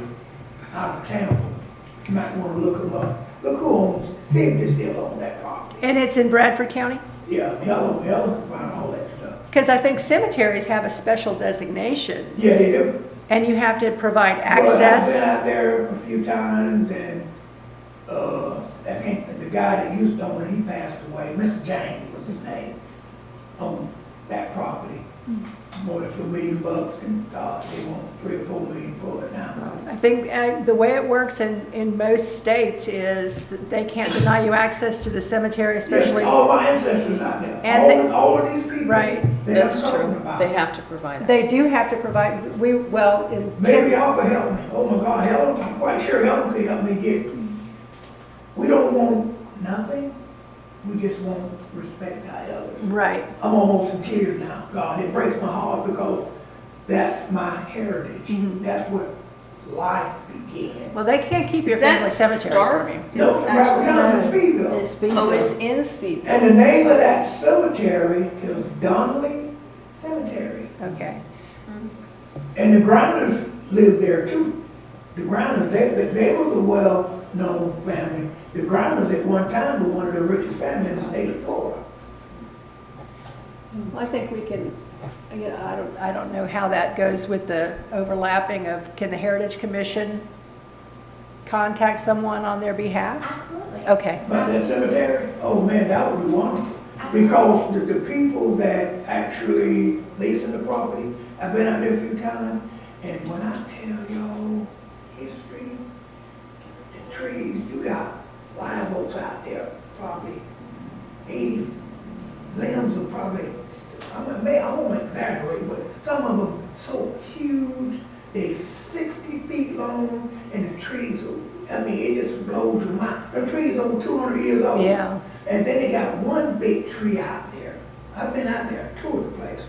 out of Tampa. You might want to look them up. Look who owns, see if they still own that property. And it's in Bradford County? Yeah, Helen can find all that stuff. Because I think cemeteries have a special designation, Yeah, they do. and you have to provide But I've been access. out there a few times and, the guy that used to own it, he passed away. Mr. James was his name, owned that property. More than $1 million and, they want 3 or 4 million for it now. I think the way it works in most states is that they can't deny you access to the cemetery, Yes, especially. all my ancestors out there, And all of these people. Right. that That's I'm talking true. about. They have to provide They access. do have to provide, Maybe y'all could help me. Oh my God, Helen, I'm quite sure Helen could help me get. We don't want nothing. We just want respect our elders. right, I'm almost in tears now. God, it breaks my heart because that's my heritage. Mhm. That's where life began. well, they can't keep your Is that family cemetery Stark? from you. No, It's Bradford actually- County, Speedville. It's being Oh, it's built. in Speed. And the name of that cemetery is Donnelly Cemetery. Okay, And the Grinders lived there too. The Grinders, they was a well-known family. The Grinders at one time were one of the richest families in the state of Florida. well, I think we can, I don't know how that goes with the overlapping of, can the Heritage Commission contact someone on their behalf? Absolutely. Okay, But that cemetery, oh man, that would be wonderful. Because the people that actually leasing the property, I've been out there a few times, and when I tell y'all history, the trees, you got live oaks out there, probably 80 limbs are probably, I won't exaggerate, but some of them so huge, they're 60 feet long, and the trees are, it just blows your mind. The trees over 200 years old. yeah, And then they got one big tree out there. I've been out there, toured the place.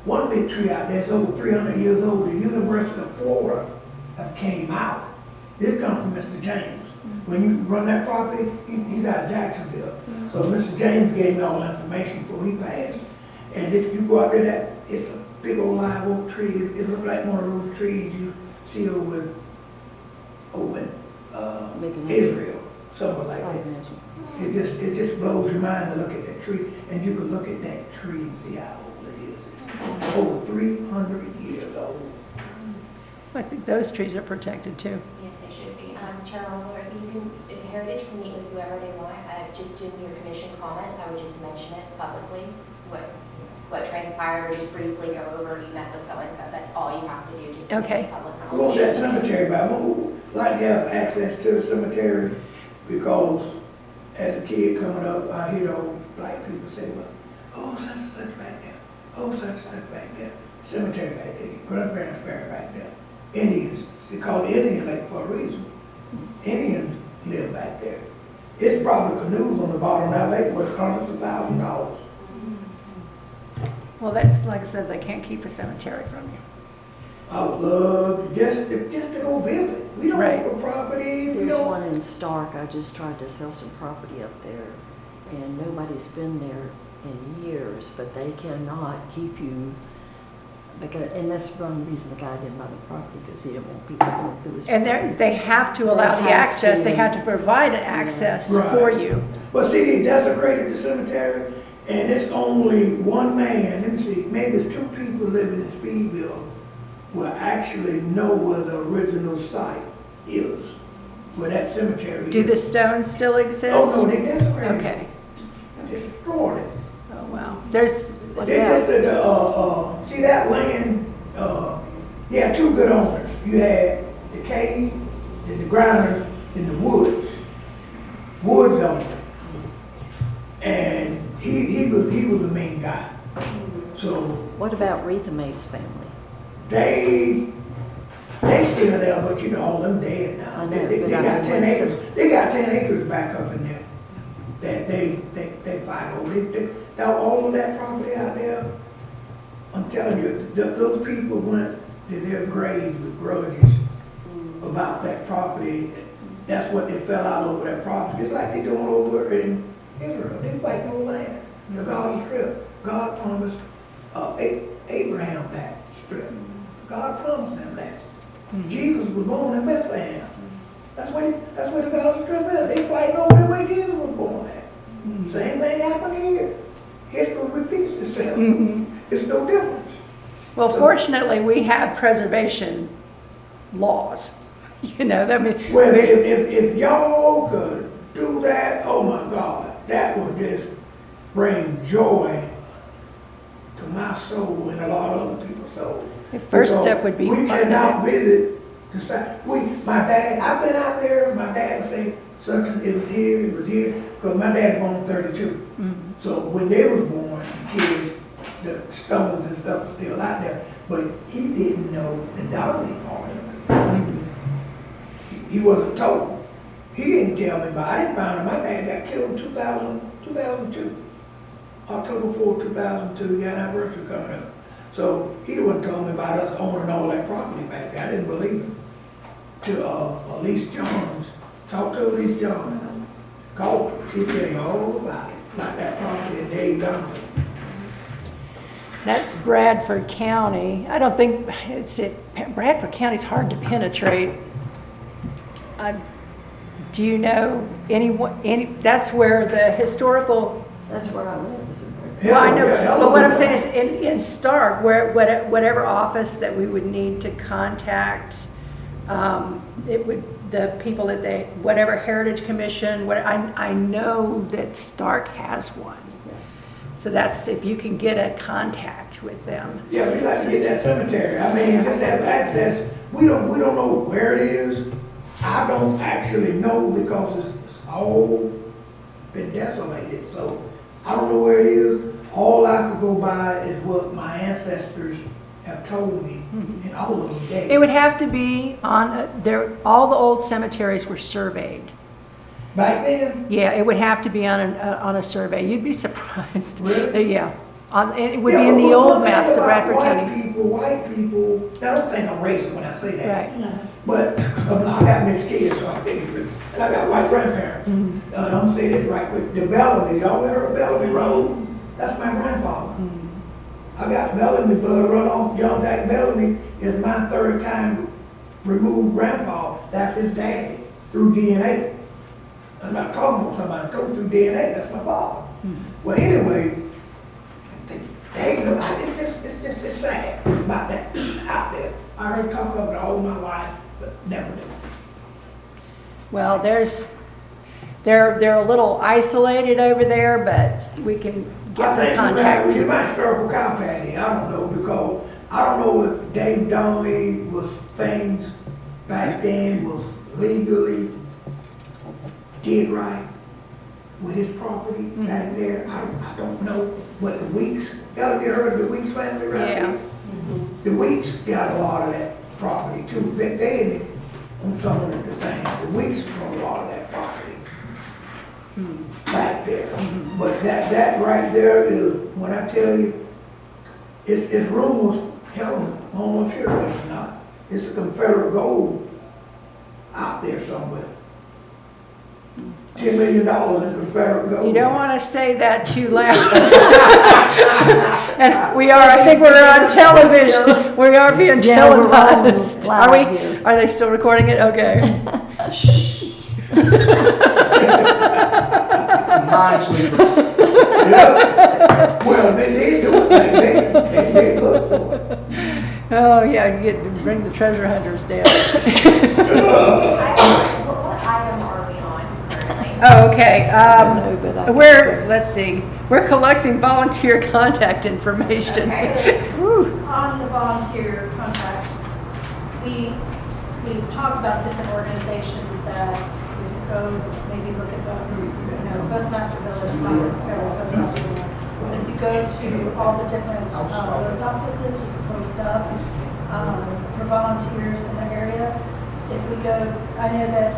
One big tree out there is over 300 years old. The University of Florida came out. This comes from Mr. James. When you run that property, he's out of Jacksonville. So Mr. James gave me all the information before he passed. And if you go out there, it's a big old live oak tree. It looked like one of those trees you see over in Big enough. Israel. somewhere like I that. imagine. It just blows your mind to look at that tree, and you can look at that tree and see how old it is. It's over 300 years old. I think those trees are protected too. Yes, they should be. Chairman Lord, you can, if Heritage can meet with whoever they want, just in your commission comments, I would just mention it publicly, what transpired, or just briefly go over, you met with so-and-so. That's all you have to do, just to Okay. make public I want that knowledge. cemetery, but I would like to have access to the cemetery because as a kid coming up, I hear old black people say, well, oh, such and such back there, oh, such and such back there, cemetery back there, grandparents buried back there. Indians, they call it Indian Lake for a reason. Indians live back there. It's probably canoes on the bottom of that lake worth hundreds of thousands of dollars. Well, that's, like I said, they can't keep a cemetery from you. I would love just to go visit. We don't Right. own the property, we There's don't. one in Stark, I just tried to sell some property up there, and nobody's been there in years, but they cannot keep you, because, and that's one reason the guy didn't buy the property, because he didn't want people going through his And property. they have to allow They the have access, to. they have to provide an access Right. for you. But see, they desecrated the cemetery, and it's only one man, let me see, maybe it's 2 people living in Speedville will actually know where the original site is, where that cemetery is. Do the stones still exist? Oh, no, they desecrated it. Okay. They destroyed it. Oh, wow. There's, What They about- just did, see that land, you had 2 good owners. You had the cave, then the grinders, then the woods. Woods owned it. And he was the main guy. So What about Retha Mae's family? they still there, but you know, all them dead now. I know, They but I got mean, 10 what's acres, the- they got 10 acres back up in there. That they fight over. Now all of that property out there, I'm telling you, those people went to their graves with grudges about that property. That's what they fell out over that property, just like they doing over in Israel. They fight no land. The Gaza Strip. God promised Abraham that strip. God promised them that. Jesus was born in Bethlehem. That's where the Gaza Strip is. They fighting over there where Jesus was born at. Same thing happened here. History repeats itself. It's no difference. well, fortunately, we have preservation laws. You know, I mean, Well, there's, if y'all could do that, oh my God, that would just bring joy to my soul and a lot of other people's soul. the first Because step would be. we cannot visit the site. My dad, I've been out there, my dad would say, such, it was here, because my dad was born in 32. So when they was born, the kids, the stones and stuff was still out there, but he didn't know the doggy part of it. He wasn't told. He didn't tell me about it. I didn't find out my dad got killed in 2002. October 4, 2002, the anniversary coming up. So he wasn't telling me about us owning all that property back there. I didn't believe him. To Elise Jones, talk to Elise Jones. Call her. She'll tell you all about it, about that property that Dave Duncan. That's Bradford County. I don't think, Bradford County's hard to penetrate. Do you know that's where the historical, That's where I live, isn't it? well, I know, Yeah, but what I'm saying is in Stark, whatever office that we would need to contact, it would, the people that whatever Heritage Commission, I know that Stark has one. So that's, if you can get a contact with them. Yeah, we'd like to get that cemetery. I mean, just have access. We don't know where it is. I don't actually know because it's all been desolated. So I don't know where it is. All I could go by is what my ancestors have told me, and all of them dead. It would have to be on, all the old cemeteries were surveyed. Back then, Yeah, it would have to be on a survey. You'd be surprised. Really? Yeah. It would yeah, be in the but old one thing maps of about Bradford County. White people, now don't think I'm racist when I say that. Right. But I got mixed kids, so I think and I got white grandparents. And I'm gonna say this right quick. The Bellamy, y'all ever heard of Bellamy Road? That's my grandfather. I got Bellamy blood run off. John Jack Bellamy is my 3rd time removed grandpa. That's his daddy through DNA. I'm not talking about somebody, I'm talking through DNA, that's my father. Well, anyway, it's sad about that out there. I heard talk of it all my life, but never knew. Well, they're a little isolated over there, but we can get some contact. You might circle contact here, I don't know, because I don't know if Dave Donnelly was things back then was legally did right with his property back there. I don't know what the Weeks, y'all ever heard of the Weeks family right Yeah. here? The Weeks got a lot of that property too. They on some of the things. The Weeks own a lot of that property back there. But that right there is, when I tell you, it's rumors, hell, almost sure it's not. It's a Confederate gold out there somewhere. $10 million in Confederate gold. You don't want to say that too loud. And we are, I think we're on television. We are being Yeah, we're running televised. live Are we? here. Are they still recording it? Okay. Minesweepers. Yeah. Well, they do it, they look for it. Oh, yeah, you get to bring the treasure hunters down. What item are we on currently? Oh, okay. No, but I- Let's see, we're collecting volunteer contact information. Okay. On the volunteer contract, we've talked about different organizations that we could go, maybe look at those, Postmaster Village, not necessarily Postmaster Village. But if you go to all the different post offices, you can post up for volunteers in the area. If we go, I know that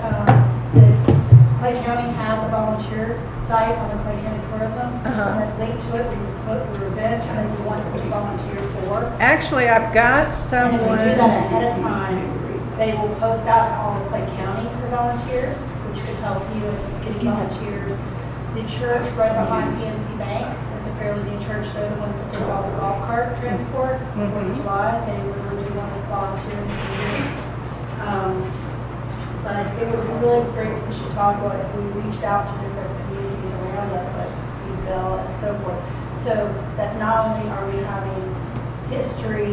Clay County has a volunteer site on the Clay County Tourism. Uh-huh. And a link to it, we can put your event and then you want to volunteer for. Actually, I've got And if someone. we do that ahead of time, they will post out in all of Clay County for volunteers, which could help you in getting volunteers. The church right behind PNC Bank is a fairly new church. They're the ones that did all the golf cart transport in July. They really do want to volunteer in the community. But it would be really great for Chautauqua if we reached out to different communities around us, like Speedville and so forth, so that not only are we having history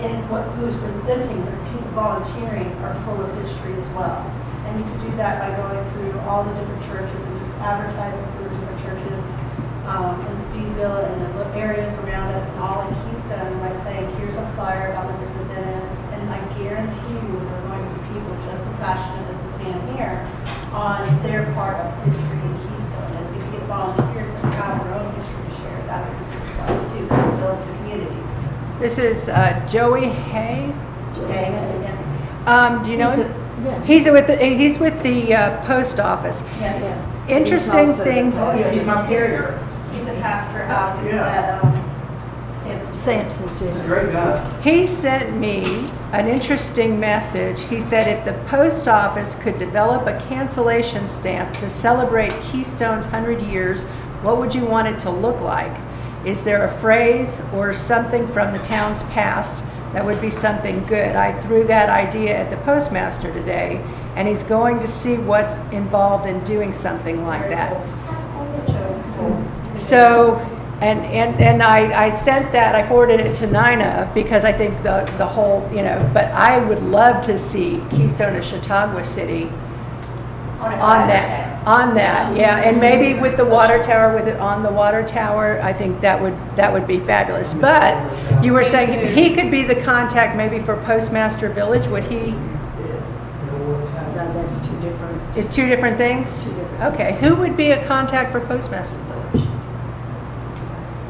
in who's presenting, but people volunteering are full of history as well. And you could do that by going through all the different churches and just advertising through the different churches in Speedville and the areas around us and all in Keystone by saying, here's a flyer about what this event is. And I guarantee you there are going to be people just as passionate as this man here on their part of history in Keystone. And if we get volunteers that have their own history to share, that would be good stuff too, to build the community. This is Joey Hay. Okay, Do you know He's him? Yeah. He's with the post office. yes. Yeah. Interesting He's also thing. the Oh, yeah, he's my carrier. He's a pastor out Yeah. at Sampson. Sampson He's a City. great guy. He sent me an interesting message. He said if the post office could develop a cancellation stamp to celebrate Keystone's 100 years, what would you want it to look like? Is there a phrase or something from the town's past that would be something good? I threw that idea at the postmaster today, and he's going to see what's involved in doing something like that. So, and I sent that, I forwarded it to Nina because I think the whole, but I would love to see Keystone of Chautauqua City on that, yeah, and maybe with the water tower, with it on the water tower, I think that would be fabulous. But you were saying he could be the contact maybe for Postmaster Village, would he? No, that's two different. It's two different things? Two different Okay, who would be a contact for Postmaster Village?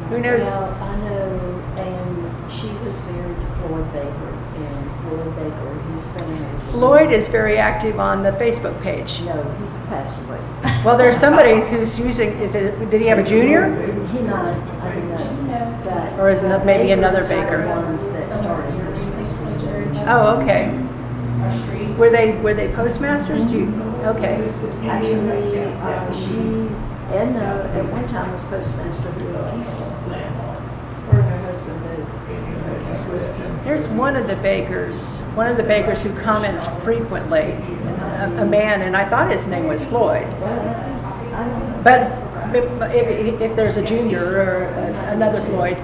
Who knows? Well, I know, and she was married to Floyd Baker, and Floyd Baker, he's been amazing. Floyd is very active on the Facebook page. No, he's passed away. Well, there's somebody who's using, did he have a junior? He might, I don't know. But Or is it maybe another Bakers are Baker? the ones that started this Christmas church. Oh, okay. Our street. Were they postmasters? Do you, okay. Actually, she, Edna, at one time was postmaster here in Keystone. Or her husband moved. That's what it's. There's one of the bakers who comments frequently, a man, and I thought his name was Floyd. But if there's a junior or another Floyd,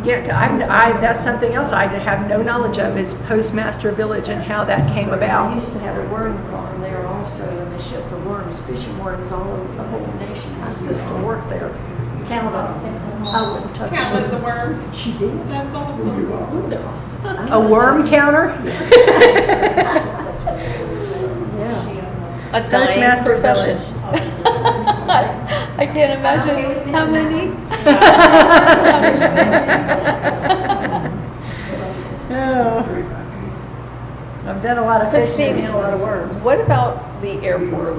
yeah, that's something else I have no knowledge of, is Postmaster Village and how that came We about. used to have a worm farm there also, and they shipped the worms, fishing worms all over the whole nation. My sister worked there. Counted them. I wouldn't touch them. Counted the worms. She did. That's awesome. A worm counter? Yeah. A dying Postmaster profession. Village. I can't imagine how many. Oh, I've done a lot of fishing Christine, and a lot of worms. what about the airport?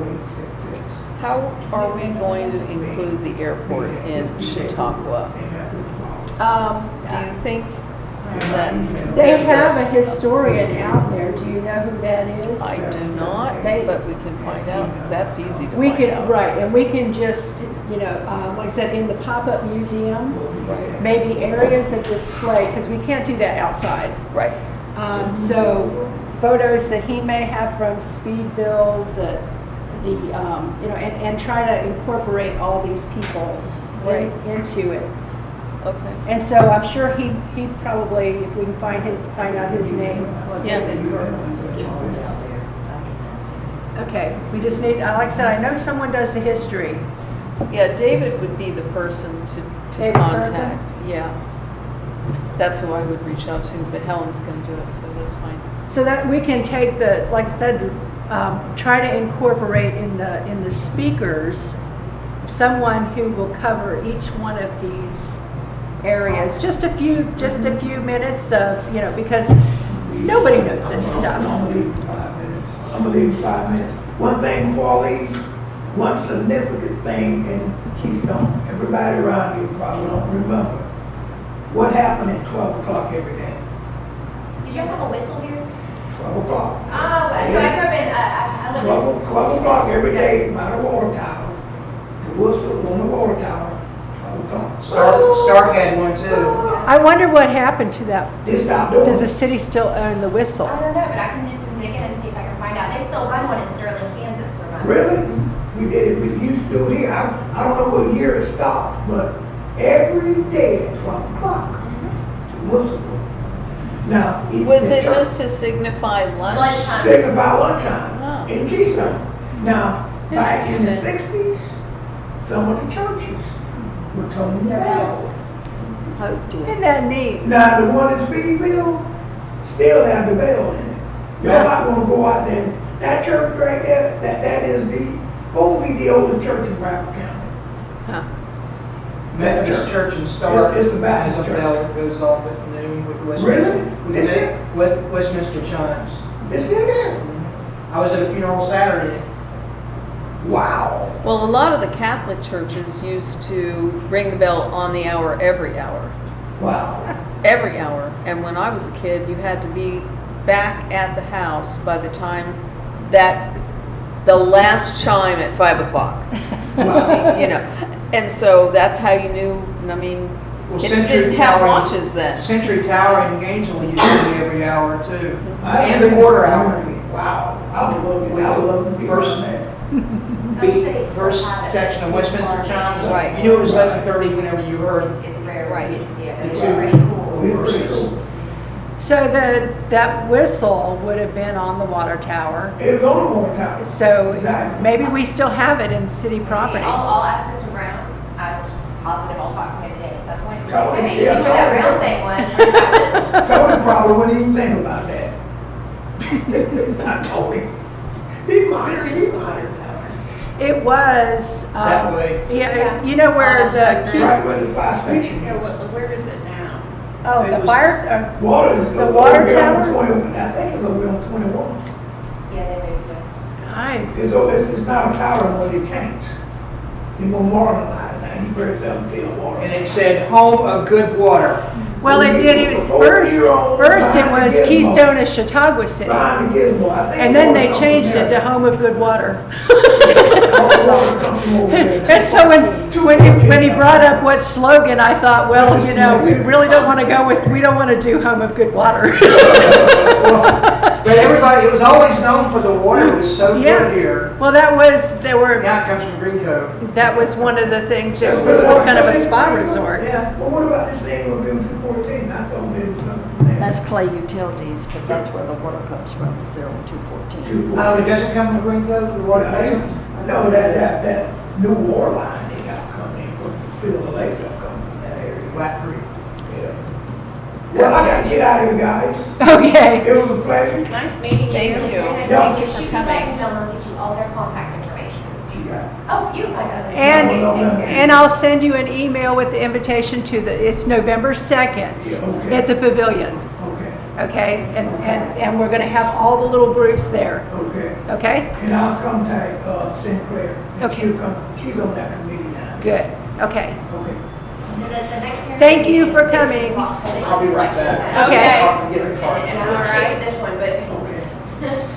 How are we going to include the airport in Chautauqua? Do you think that's? They have a historian out there. Do you know who that is? I do not, They- but we can find out. That's easy to We find can, out. right, and we can just, like I said, in the pop-up museum, maybe areas of display, because we can't do that outside. Right. So photos that he may have from Speedville, and try to incorporate all these people Right. into it. Okay. And so I'm sure he probably, if we can find out his name. Well, Yeah. David Kerwin's in charge out there. I can ask him. Okay, we just need, like I said, I know someone does the history. Yeah, David would be the person to David contact. Yeah. That's who I would reach out to, but Helen's gonna do it, so that's fine. So that we can take like I said, try to incorporate in the speakers, someone who will cover each one of these areas. Just a few minutes of, because nobody knows this stuff. I'm gonna leave for 5 minutes. I'm gonna leave for 5 minutes. One thing before I leave, one significant thing in Keystone, everybody around here probably don't remember. What happened at 12 o'clock every day? Did you have a whistle here? 12 o'clock. Oh, so I grew up in, I live in. 12 o'clock every day by the water tower. The whistle on the water tower, 12 o'clock. Stark had one too. I wonder what happened to that. They stopped doing Does the it. city still own the whistle? I don't know, but I can do some digging and see if I can find out. They still run one in Sterling, Kansas for months. Really? We did it, we used to do it here. I don't know what year it stopped, but every day at 12 o'clock, the whistle blew. Now, even Was the it church just to signify lunch? Lunchtime. signify lunchtime Oh. in Keystone. Now, back in the Interesting. 60s, some of the churches were toning the bells. Oh, dear. Isn't that neat? Now, the one in Speedville still have the bell in it. Y'all might want to go out there. That church right there, that is only the oldest church in Bradford County. Huh. Methodist Church in Stark It's the Baptist has a church. bell that goes off at noon with Really? Westminster, with Westminster chimes. It's still there. I was at a funeral Saturday. Wow. Well, a lot of the Catholic churches used to ring the bell on the hour, every hour. Wow. Every hour. And when I was a kid, you had to be back at the house by the time that the last chime at 5 o'clock. Wow. And so that's how you knew. I mean, Well, kids Century didn't have Tower- watches then. Century Tower in Gainesville used to be every hour too. I And the quarter hour. Wow. I would love to be First- on that. First section of Westminster chimes. Right. You knew it was 11:30 whenever you heard. It's rare Right. when you get to see it, but Me it's too. pretty cool. It's pretty cool. So that whistle would have been on the water tower. It was on the water tower. So Exactly. maybe we still have it in city property. I'll ask Mr. Brown. I'm positive I'll talk to him today at some point. Tell him, Hey, yeah, you know tell what that him. round thing was. That was- Tony probably wouldn't even think about that. I told him. He might. It was, That way. yeah, you know where the, Right where the fire station Yeah, is. where is it now? oh, It the was- fire, Water is. The water over here on tower? 21. I think it's over here on 21. Yeah, they moved it. It's not a tower anymore, they tanks. They more modernized now, you better sell field water. And it said, home of good water. Well, it did, it was first it was Keystone of Chautauqua City. Behind the Gizmo, I think. And then they water comes changed from it to there. Home of Good Water. Water comes from over there. And so when he brought up what slogan, I thought, well, you know, we really don't want to go with, we don't want to do Home of Good Water. But everybody, it was always known for the water was so Yeah. good here. Well, there were, Now it comes from Green Cove. that was one of the things, it was kind of a spa resort. Yeah. Well, what about this thing we're doing 214? I thought it was coming from there. That's Clay Utilities, but that's where the water comes from, is there on 214. 214. Oh, it doesn't come from Green Cove, the water doesn't? No, that new water line they got coming in from fill the lakes up coming from that area. Black Creek. Yeah. Well, I gotta get out of here, guys. Okay. It was a pleasure. Nice meeting you. Thank you. Yeah. Thank you for coming. I'll get you all their contact information. She got it. Oh, you got it. And I'll send you an email with the invitation to it's November 2nd Yeah, okay. at the pavilion, Okay, okay? And we're going to have all the little groups there, okay. okay? And I'll contact Sinclair. And Okay. she'll come, she's on that committee now. Good, okay. Okay. Thank you for coming. I'll be right back. Okay. I'll get the card. And we'll take this one, but Okay.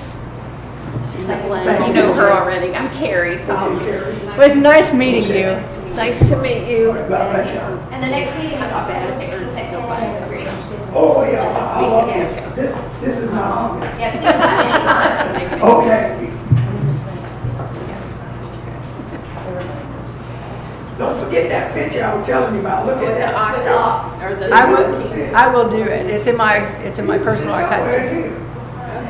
See you Thank later. You know her already. I'm Carrie. Okay, Carrie. It was nice meeting you. Nice to meet you. God bless you. and the next meeting is August 16th at 10 a.m. Oh, yeah, I love it. This is my office. Yeah, because I'm in time. Okay. Don't forget that picture I was telling you about. Look at that. With the ox. Or the. I will do it. It's in my personal It's archives. somewhere in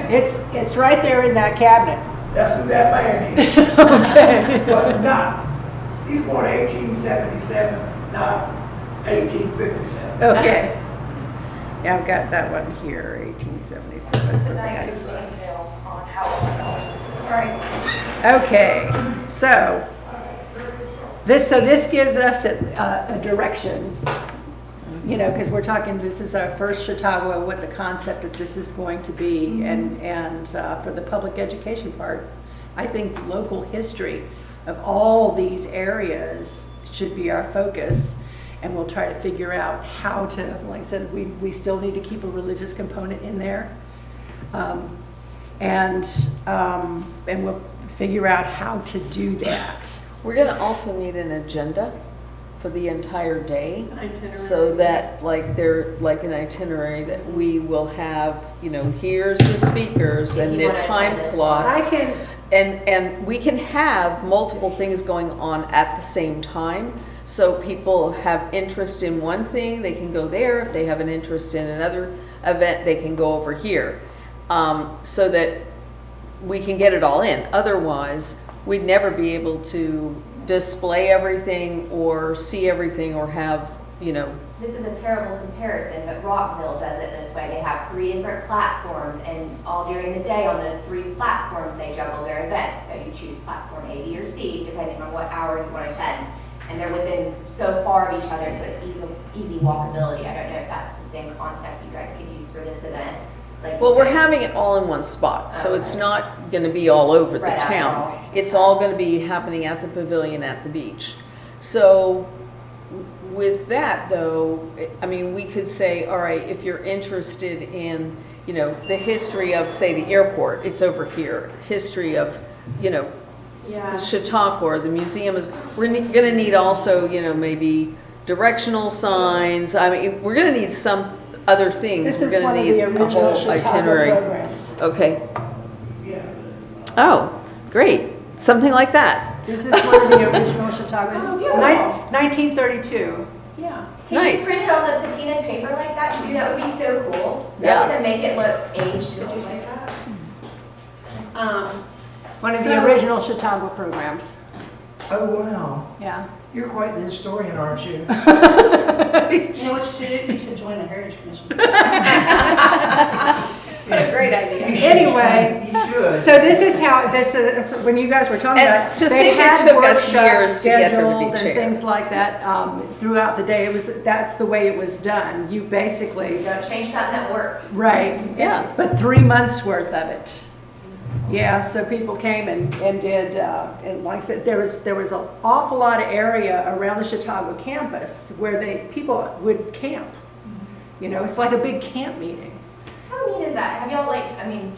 here. It's right there in that cabinet. That's who that man is. Okay. But not, he's born 1877, not 1857. Okay. Yeah, I've got that one here, 1877. Details on how Okay, so this gives us a direction, you know, because we're talking, this is our first Chautauqua, what the concept of this is going to be, and for the public education part, I think local history of all these areas should be our focus, and we'll try to figure out how to, like I said, we still need to keep a religious component in there, and we'll figure out how to do that. We're gonna also need an agenda for the entire day. Itinerary. So that, like, like an itinerary that we will have, you know, here's the speakers and the time slots. I can, And we can have multiple things going on at the same time. So people have interest in one thing, they can go there. If they have an interest in another event, they can go over here. So that we can get it all in. Otherwise, we'd never be able to display everything or see everything or have, you know. This is a terrible comparison, but Rockville does it this way. They have 3 different platforms, and all during the day on those 3 platforms, they juggle their events. So you choose platform A, B, or C, depending on what hour you want to attend. And they're within so far of each other, so it's easy walkability. I don't know if that's the same concept you guys could use for this event. Like you Well, we're said. having it all in one spot, so it's Okay. not gonna be all over the Spread out town. all. It's all gonna be happening at the pavilion at the beach. So with that though, I mean, we could say, all right, if you're interested in, you know, the history of, say, the airport, it's over here. History of, you know, Yeah. Chautauqua, or the museum is, we're gonna need also, you know, maybe directional signs. I mean, we're gonna need some other things. this We're is gonna one of need the a original whole Chautauqua itinerary. programs. Okay. Oh, great. Something like that. This is one of the original Chautauqua, Oh, beautiful. 1932. Yeah. Can Nice. you print it on the patina paper like that too? That would be so cool. Yeah. To make it look aged. Would you say that? One of the So- original Chautauqua programs, Oh, wow. yeah. You're quite the historian, aren't you? You know what you should do? You should join the Heritage Commission. What a great idea. You should. Anyway, You should. So this is how, when you guys were talking And about it, to they think it had took us workshops years to get her to be scheduled chair. and things like that throughout the day. That's the way it was done. You basically, You gotta change something that worked. right. Yeah. But 3 months worth of it. Yeah, so people came and did, and like I said, there was an awful lot of area around the Chautauqua campus where people would camp. You know, it's like a big camp meeting. How neat is that? Have y'all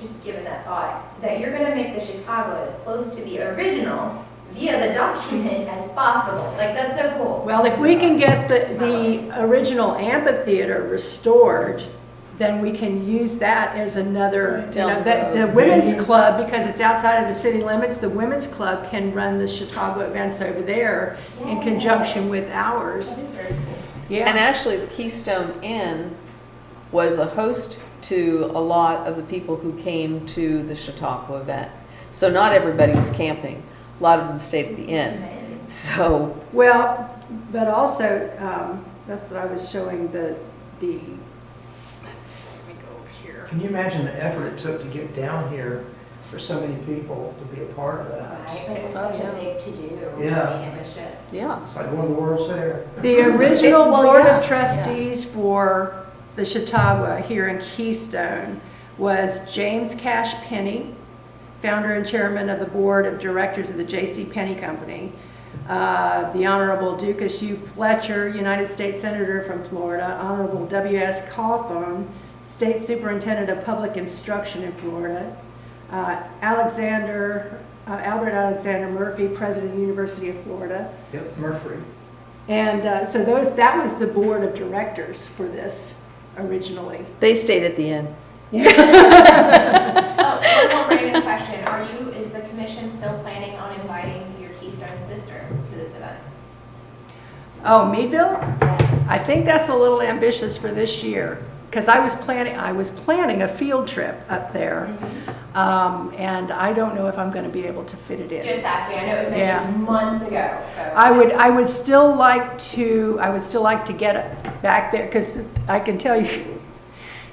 just given that thought, that you're gonna make the Chautauqua as close to the original via the document as possible? Like, that's so cool. Well, if we can get the original amphitheater restored, then we can use that as another, you know, Down the that the road. women's club, because it's outside of the city limits, the women's club can run the Chautauqua events over there in conjunction with ours. That is very cool. And Yeah, actually, the Keystone Inn was a host to a lot of the people who came to the Chautauqua event. So not everybody was camping. A lot of them stayed at the inn. Amazing. So, well, but also, that's what I was showing let's see, let me go over here. Can you imagine the effort it took to get down here for so many people to be a part of that? Right, but it was such a big to-do. Yeah. Like, it was just. yeah. It's like going to the World's Fair. The original Well, board yeah, of trustees for the Chautauqua here in Keystone was James Cash Penny, founder and chairman of the board of directors of the J.C. Penney Company. The Honorable Dukas U. Fletcher, United States Senator from Florida. Honorable W.S. Cawthon, State Superintendent of Public Instruction in Florida. Albert Alexander Murphy, President of the University of Florida. Yep, Murphy. And so that was the board of directors for this originally. They stayed at the inn. Oh, one more random question. Is the commission still planning on inviting your Keystone sister to this event? Oh, Meadville? Yes. I think that's a little ambitious for this year, because I was planning a field trip up there, and I don't know if I'm going to be able to fit it in. Just asking. I know it was Yeah. mentioned months ago, so. I would still like to get it back there, because I can tell you,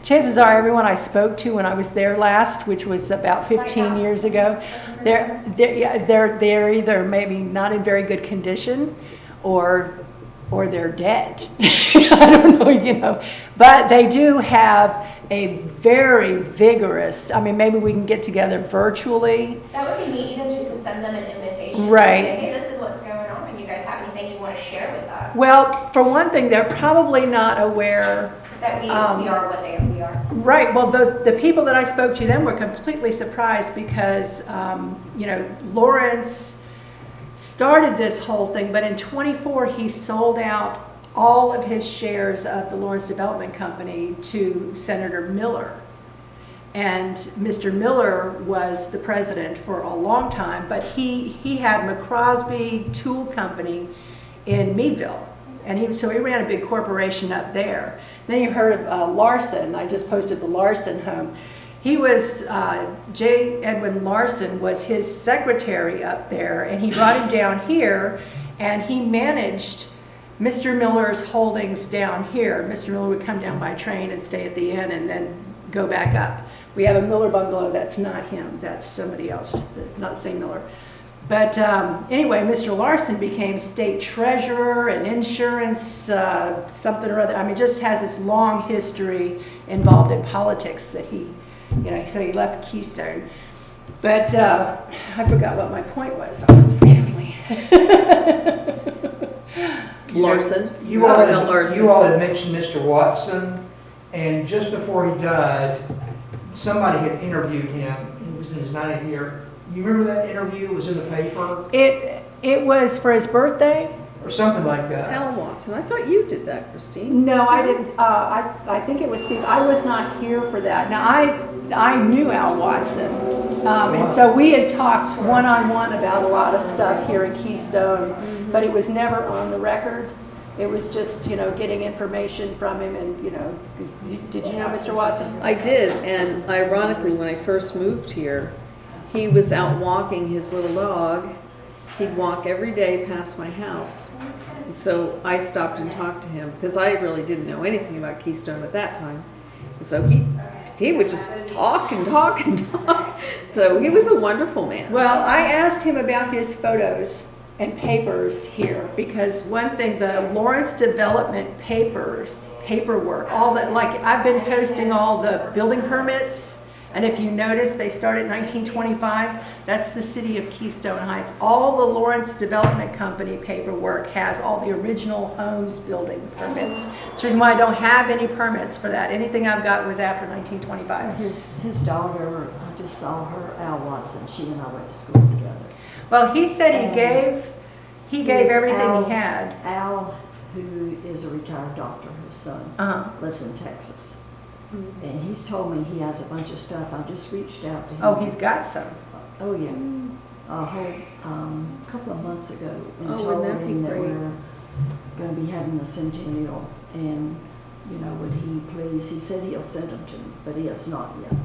chances are everyone I spoke to when I was there last, which was about 15 years ago, they're either maybe not in very good condition, or they're dead. I don't know, you know. But they do have a very vigorous, I mean, maybe we can get together virtually. That would be neat, even just to send them an invitation. Right. Say, hey, this is what's going on, and you guys have anything you want to share with us? Well, for one thing, they're probably not aware. That we are what we are. Right, well, the people that I spoke to then were completely surprised because, you know, Lawrence started this whole thing, but in '24 he sold out all of his shares of the Lawrence Development Company to Senator Miller. And Mr. Miller was the president for a long time, but he had McCrosby Tool Company in Meadville. And so he ran a big corporation up there. Then you heard of Larson. I just posted the Larson home. He was, J. Edwin Larson was his secretary up there, and he brought him down here, and he managed Mr. Miller's holdings down here. Mr. Miller would come down by train and stay at the inn and then go back up. We have a Miller bungalow, that's not him, that's somebody else, not the same Miller. But anyway, Mr. Larson became state treasurer and insurance, something or other. I mean, just has this long history involved in politics that he, you know, so he left Keystone. But I forgot what my point was on his family. Larson. You all Robert Larson. had mentioned Mr. Watson, and just before he died, somebody had interviewed him. He was in his 90th year. You remember that interview? It was in the paper It was for his birthday. or something like that. Al Watson. I thought you did that, Christine. No, I didn't. I think it was Steve. I was not here for that. Now I knew Al Watson, and so we had talked one-on-one about a lot of stuff here in Keystone, but it was never on the record. It was just, you know, getting information from him, and, you know, 'cause did you know Mr. Watson? I did, and ironically, when I first moved here, he was out walking his little dog. He'd walk every day past my house. And so I stopped and talked to him because I really didn't know anything about Keystone at that time. And so he would just talk and talk and talk. So he was a wonderful man. Well, I asked him about his photos and papers here, because one thing, the Lawrence Development paperwork, all that, like, I've been posting all the building permits And if you notice, they started in 1925. That's the city of Keystone Heights. All the Lawrence Development Company paperwork has all the original homes building permits. That's the reason why I don't have any permits for that. Anything I've got was after 1925. His daughter, I just saw her, Al Watson, she and I went to school together. Well, he said he And gave everything Al's- he had. Al, who is a retired doctor, his son, Uh-huh. lives in Texas. And he's told me he has a bunch of stuff. I just reached out to him. Oh, he's got some. Oh, yeah. A whole, couple of months ago. And Oh, told wouldn't that be him that great? we're gonna be having the centennial. And, you know, would he please, he said he'll send them to me, but he has not yet.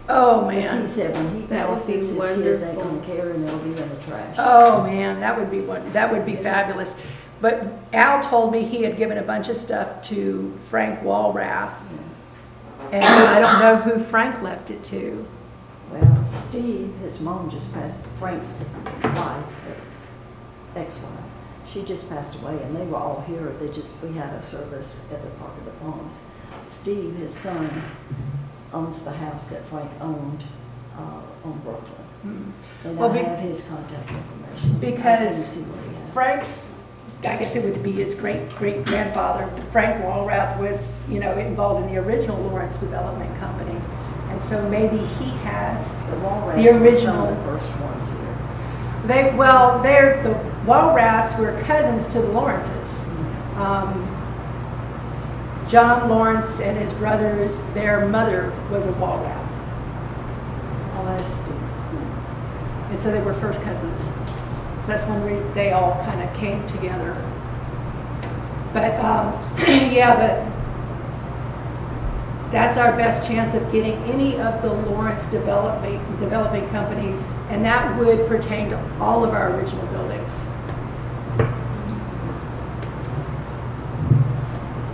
Oh, Because he man. said when he That would passes, be his kids ain't wonderful. gonna care and they'll be in the trash. Oh, man, that would be fabulous. But Al told me he had given a bunch of stuff to Frank Walrath. And I don't know who Frank left it to. Well, Steve, his mom just passed, Frank's wife, ex-wife, she just passed away and they were all here. We had a service at the Park of the Palms. Steve, his son, owns the house that Frank owned on Brooklyn. And Well, I be- have his contact information. Because I can see what he has. Frank's, I guess it would be his great-great-grandfather, Frank Walrath, was, you know, involved in the original Lawrence Development Company. And so maybe he has The Walraths the were some original. of the first ones here. The Walraths were cousins to the Lawrences. John Lawrence and his brothers, their mother was a Walrath. Oh, that's Steve. And so they were first cousins. So that's when they all kind of came together. But yeah, that's our best chance of getting any of the Lawrence developing companies, and that would pertain to all of our original buildings.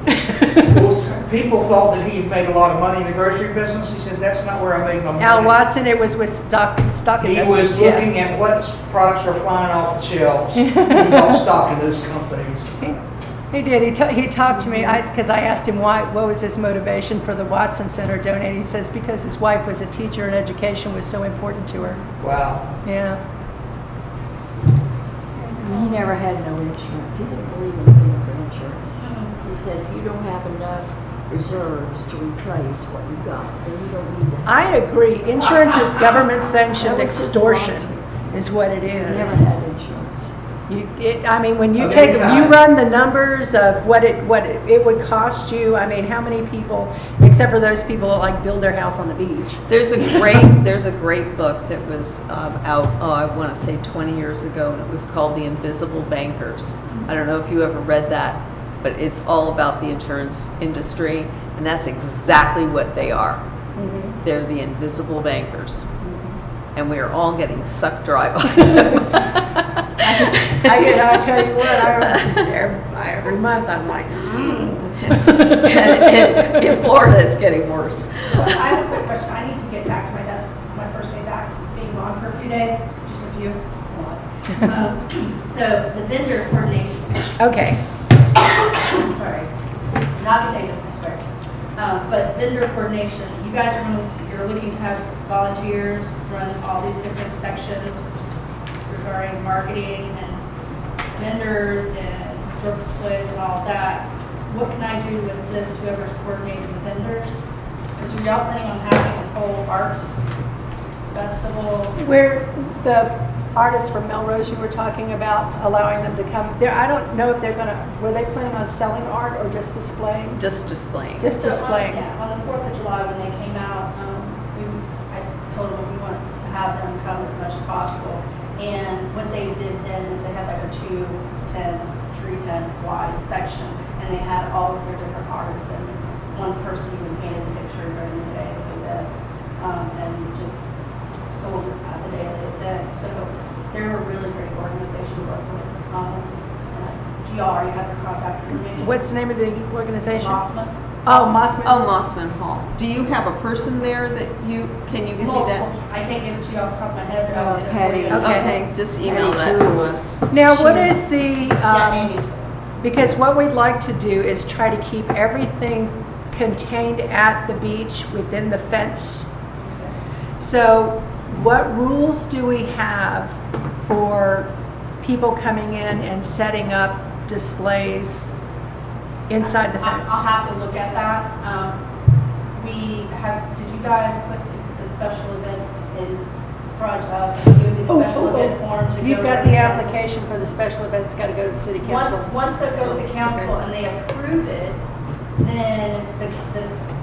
Well, people thought that he had made a lot of money in the grocery business. He said, that's not where I made my money. Al Watson, it was with stock He investments. was yeah. looking at what products were flying off the shelves. He bought stock in those companies. He did. He talked to me because I asked him what was his motivation for the Watson Center donating. He says because his wife was a teacher and education was so important to her. Wow. Yeah. He never had no insurance. He didn't believe in paying for insurance. He said if you don't have enough reserves to replace what you got, then you don't need it. I agree. Insurance is government sanctioned That was his extortion, philosophy. is what it He never is. had insurance. I mean, when you Okay, you run the numbers of what it would cost you. I mean, how many people, except for those people that like build their house on the beach. There's a great book that was out, I want to say 20 years ago, and it was called The Invisible Bankers. I don't know if you ever read that, but it's all about the insurance industry, and that's exactly what they are. They're the invisible bankers. And we are all getting sucked dry by them. I tell you what, every month I'm like, And in Florida, it's getting worse. So I have a quick question. I need to get back to my desk because it's my first day back since being gone for a few days, just a few. So the vendor coordination, okay. sorry, not contagious, I swear. But vendor coordination, you guys you're looking to have volunteers run all these different sections regarding marketing and vendors and store displays and all of that. What can I do to assist whoever's coordinating the vendors? Because y'all planning on having a whole art festival? Where the artists from Melrose you were talking about, allowing them to come there, I don't know if were they planning on selling art or just displaying? Just displaying. Just displaying. On the 4th of July, when they came out, I told them we wanted to have them come as much as possible. And what they did then is they had like a 310 wide section, and they had all of their different artists, and this one person even painted a picture during the day of the event, and just sold it at the day of the event. So they're a really great organization to work with. Do y'all already have their contact information? What's the name of the organization? Mossman? Oh, Mossman. Oh, Mossman Hall. Do you have a person there that can you give me Multiple. that? I can't give it to you off the top of my head, but I'll get it for Patty. you. Okay, just email that to us. Now, what is the, Yeah, Andy's. because what we'd like to do is try to keep everything contained at the beach within the fence. So what rules do we have for people coming in and setting up displays inside the fence? I'll have to look at that. Did you guys put the special event in front of, give the special event form to go? You've got to the council? application for the special event, it's gotta go to the city Once, council. once that goes to council and they approve it, then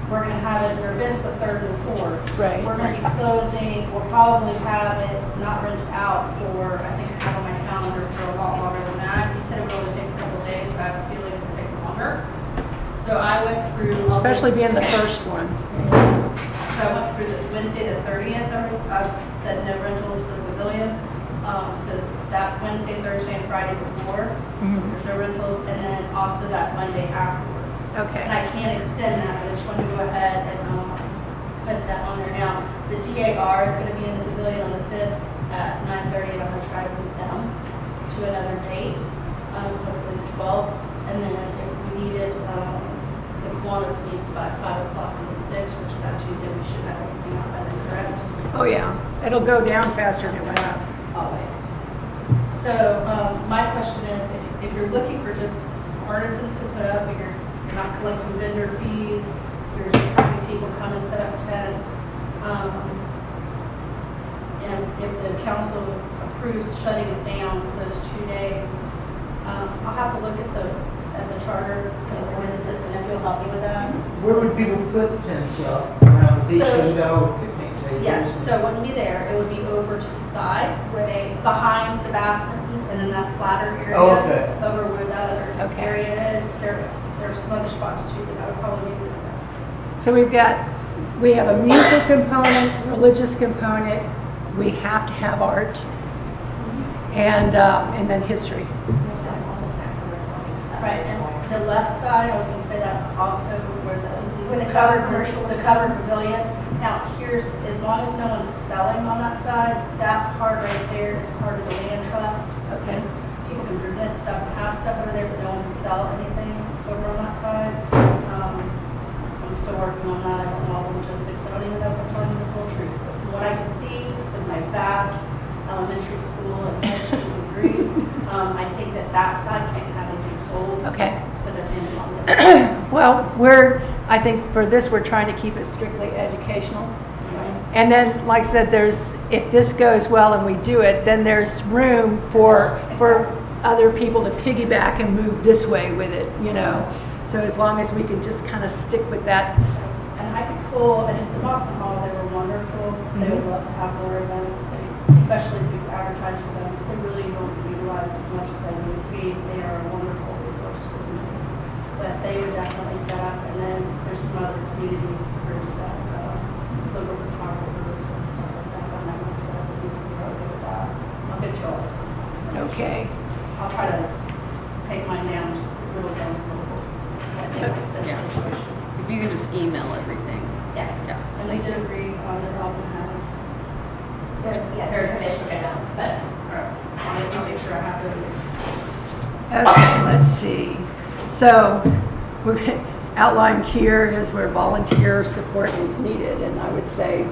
we're gonna have it, their events the 3rd and the 4th. Right. We're gonna be closing, we'll probably have it not rented out for, I think I have on my calendar for a lot longer than that. You said it would only take a couple days, but I have a feeling it will take longer. So I went through. Especially being the first one. So I went through the Wednesday the 30th, I said no rentals for the pavilion. So that Wednesday, Thursday, and Friday before, there's no rentals, and then also that Monday afterwards. And Okay, I can't extend that, but I just want to go ahead and put that on there now. The DAR is going to be in the pavilion on the 5th at 9:30, and I'm going to try to move them to another date, hopefully the 12th. And then if we need it, the Kiwanis meets by 5 o'clock on the 6th, which is that Tuesday. We should have everything out by then, correct? oh yeah, it'll go down faster than it went up. Always. So my question is, if you're looking for just artisans to put up, you're not collecting vendor fees, you're just having people come and set up tents, and if the council approves shutting it down for those 2 days, I'll have to look at the charter and the ordinances, and if you'll help me with that. Where would people put tents up? Around the beach, So- there's no picnic tables? Yes, so it wouldn't be there, it would be over to the side, behind the bathrooms, and then that flatter area. Oh, okay. Over where that other Okay. area is, there's some other spots too, but I would probably be moving that. So we have a music component, religious component, we have to have art, and then history. Right, and the left side, I was gonna say that also where the covered pavilion. Now, as long as no one's selling on that side, that part right there is part of the land trust. So Okay. people can present stuff and have stuff over there, but no one can sell anything over on that side. I'm still working on that, I don't know all the logistics, I don't even know if I'm telling you the full truth. But from what I can see with my vast elementary school and high school degree, I think that side can't have anything sold. Okay. But then on the Well, I think for this, we're trying to keep it strictly educational. right? And then, like I said, if this goes well and we do it, then there's room for other people to piggyback and move this way with it, you know? So as long as we can just kind of stick with that. And I could pull, and at the Boston Hall, they were wonderful. They would love to have more events, especially if you advertise for them, because they really don't utilize as much as they need to be. They are a wonderful resource to the community. But they would definitely set up, and then there's some other community groups that, local photographers and stuff like that, that might want to set up too, if you're okay with that. I'll get you all. Okay. I'll try to take mine down, just whittle down to locals. I think would fit the Yeah. situation. If you can just email everything. Yes, Yeah. and they did agree on the album have Yes, their permission commission to items, but I'll make sure I have those. Okay, let's see. So, we're outline here is where volunteer support is needed, and I would say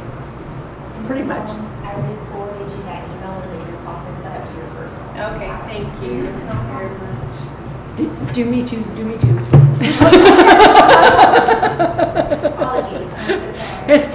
pretty much. I already forwarded you that email with your conference set up to your first one. Okay, thank you very much. Do me too, do me too. Apologies, I'm so sorry. It's,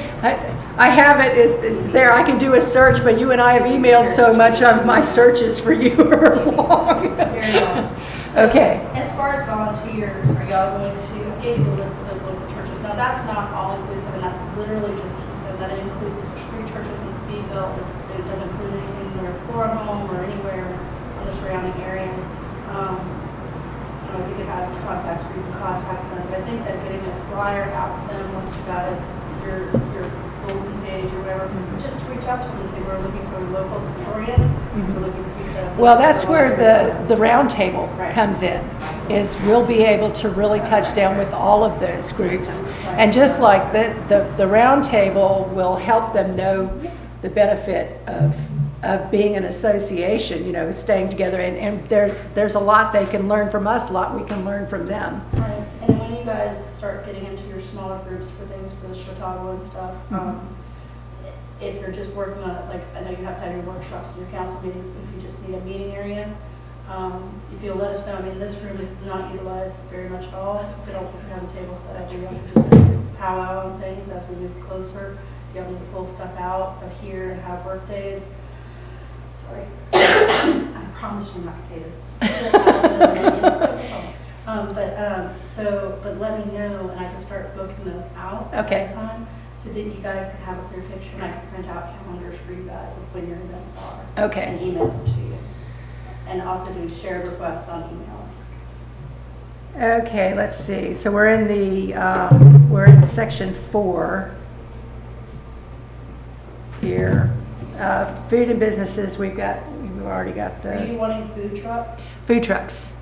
I have it, it's there, I can do a search, but you and I have emailed so much of my searches for you are long. Very well. So, Okay. as far as volunteers, are y'all going to, I gave you the list of those local churches. Now, that's not all inclusive, and that's literally just Keystone. That includes 3 churches in Speedville. It doesn't include anything near Flora Home or anywhere in the surrounding areas. I think it has contacts where you can contact them, but I think that getting a flyer out to them once you guys, your bulletin page or whatever, just to reach out to them and say, we're looking for local historians, we're looking for people. Well, that's where the round table Right. comes in, is we'll be able to really touch down with all of those groups. And just like the round table will help them know the benefit of being an association, you know, staying together. And there's a lot they can learn from us, a lot we can learn from them. Right, and when you guys start getting into your smaller groups for things for the Chautauqua and stuff, if you're just working on it, like, I know you have to have your workshops and your council meetings, but if you just need a meeting area, if you'll let us know, I mean, this room is not utilized very much at all. We don't have a table set up, we don't just powwow and things as we move closer. You'll need to pull stuff out of here and have work days. Sorry. I promise you're not potatoes. But let me know, and I can start booking those out at Okay. that time, so that you guys can have a clear picture, and I can print out calendars for you guys of when your events are. Okay. And email them to you. And also do shared requests on emails. Okay, let's see. So we're in we're in section 4 here. Food and businesses, we've already got Are you the wanting food trucks food trucks.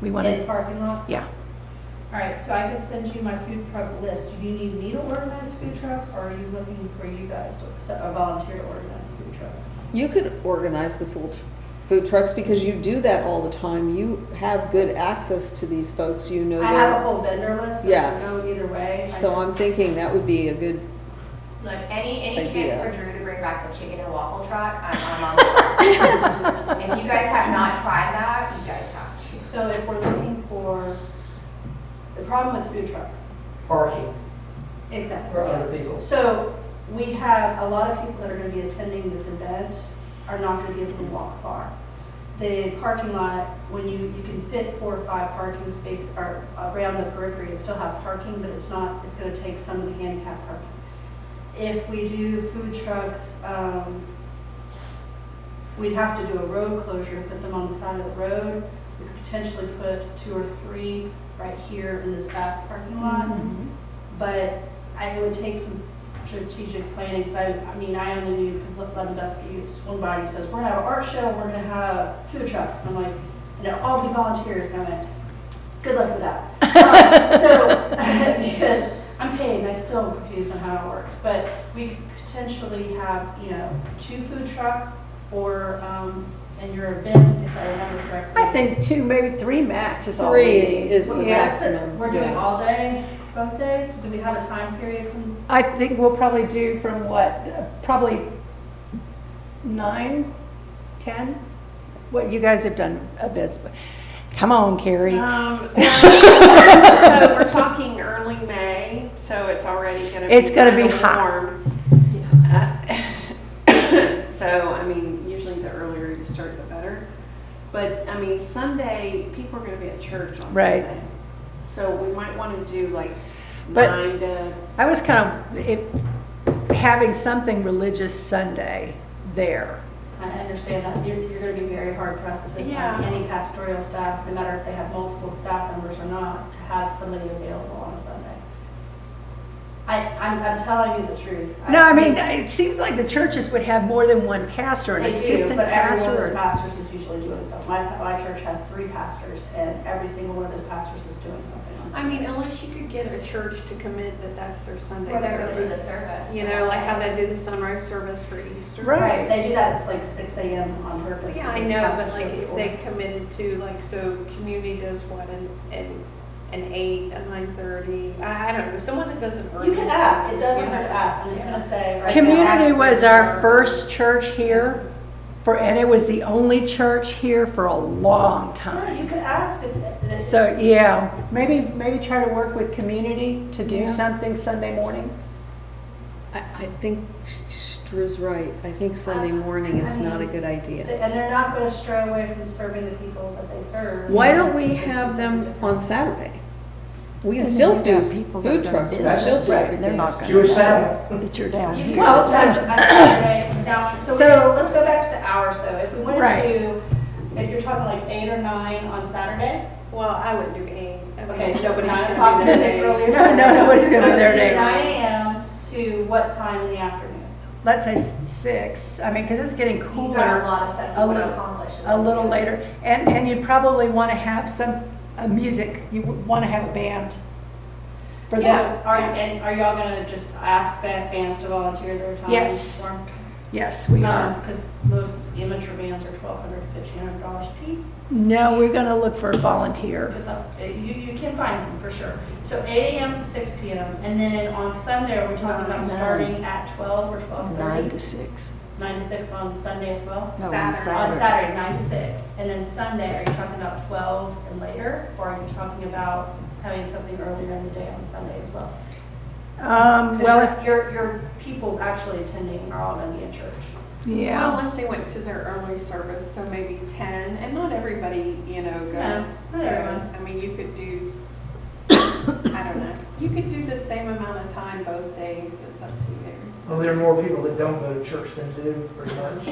We want in the to, parking lot? yeah. All right, so I can send you my food truck list. Do you need me to organize food trucks, or are you looking for you guys to volunteer to organize food trucks? You could organize the food trucks because you do that all the time. You have good access to these folks. You know I have a their, whole vendor list, so Yes. I can go either way. so I'm thinking that would be a good, Like, any Idea. chance for Drew to bring back the chicken and waffle truck, I'm on board. If you guys have not tried that, you guys have to. So if we're looking for, the problem with food trucks. Parking Exactly. for other people. So we have a lot of people that are going to be attending this event are not going to be able to walk far. The parking lot, when you can fit 4 or 5 parking spaces or around the periphery and still have parking, but it's going to take some of the handicap parking. If we do food trucks, we'd have to do a road closure, put them on the side of the road. We could potentially put 2 or 3 right here in this back parking lot. But it would take some strategic planning, because I mean, I only knew, because Lewandowski swung by and he says, we're gonna have an art show, we're gonna have food trucks. And I'm like, and they'll all be volunteers. And I went, good luck with that. Because I'm paid and I still am confused on how it works. But we could potentially have, 2 food trucks or, in your event, if I remember correctly. I think 2, maybe 3 max is all we 3 need. is the Yeah. maximum. We're doing Yeah. all day, both days? Do we have a time period from? I think we'll probably do from probably 9, 10? What, you guys have done a bit, but, come on, Carrie. So we're talking early May, so it's already gonna be. It's gonna be kinda hot. warm. So, I mean, usually the earlier you start, the better. But, I mean, Sunday, people are gonna be at church on Right. Sunday. So we might wanna do like But- 9 to, I was kind of having something religious Sunday there. I understand that you're going to be very hard pressed to find Yeah. any pastoral staff, no matter if they have multiple staff members or not, to have somebody available on a Sunday. I'm telling you the truth. No, I mean, it seems like the churches would have more than one pastor, an They do, assistant but every one of those pastor. pastors is usually doing stuff. My church has 3 pastors, and every single one of those pastors is doing something on I Sunday. mean, unless you could get a church to commit that that's their Sunday Or they're gonna do the service. service. You know, like how they do the sunrise service for Easter. Right. They do that, it's like 6 a.m. on purpose. Yeah, I because know, pastors but like do it if before. they committed to like, so community does what, an 8, a 9:30, I don't know, someone that doesn't earn. You can ask, it doesn't hurt to ask, I'm just Yeah. gonna say. right now, Community ask was the our first service. church here, and it was the only church here for a long Yeah, time. you could ask, it's. So, yeah, maybe try to work with community to do Yeah. something Sunday morning. I think Drew's right. I think Sunday morning is not a good idea. And they're not gonna stray away from serving the people that they serve. Why don't we have them on Saturday? We can still do food trucks, we'll still do Right, everything. They're not gonna Jewish know Sabbath. that you're down You here. can Well, also have a Saturday, now, So- let's go back to the hours though. If we wanted Right. to, if you're talking like 8 or 9 on Saturday, Well, I wouldn't do 8. I mean, okay, so nobody's 9 gonna o'clock be is there it at 8. earlier? No, nobody's gonna be there at 8. 9 a.m. to what time in the afternoon? Let's say 6, I mean, because it's getting You've got a cooler lot of stuff a you want to little- accomplish. in a this little year. later. And you'd probably want to have some music, you would want to have a band for Yeah, that. are y'all gonna just ask fans to volunteer their time? Yes. for 'em? Yes, we are. Because most amateur bands are $1,200 to $1,500 a piece. No, we're gonna look for a volunteer. You can find them for sure. So 8 a.m. to 6 p.m. And then on Sunday, are we talking about Nine. starting at 12 or 12:30? 9 to 6. 9 to 6 on Sunday as well? No, on On Saturday. Saturday, 9 to 6. And then Sunday, are you talking about 12 and later? Or are you talking about having something earlier in the day on Sunday as well? Well, if, Your people actually attending are all going to be in church. Well, yeah, unless they went to their early service, so maybe 10, and not everybody, you know, goes. No, not So, everyone. I mean, you could do, I don't know, you could do the same amount of time both days, it's up to you. Well, there are more people that don't go to church than do, pretty much.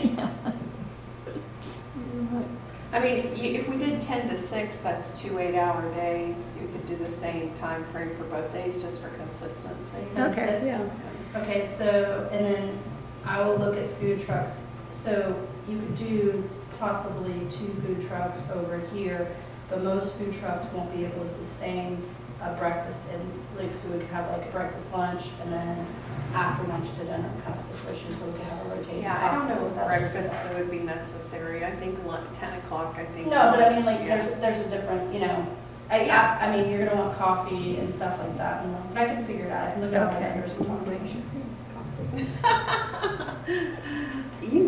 I mean, if we did 10 to 6, that's 2 8-hour days. You could do the same time frame for both days, just for consistency. okay, yeah. Okay, so, and then I will look at food trucks. So you could do possibly 2 food trucks over here, but most food trucks won't be able to sustain a breakfast and like, so we could have like a breakfast, lunch, and then after lunch to dinner kind of situation, so we could have a rotating. Yeah, I don't know possible, if that's just breakfast what- would be necessary. I think 10 o'clock, I think. No, but I mean, like, Yeah. there's a different, you know, I mean, you're gonna want coffee and stuff like that, and I can figure it out, I can look at my Okay. vendors and talk to them.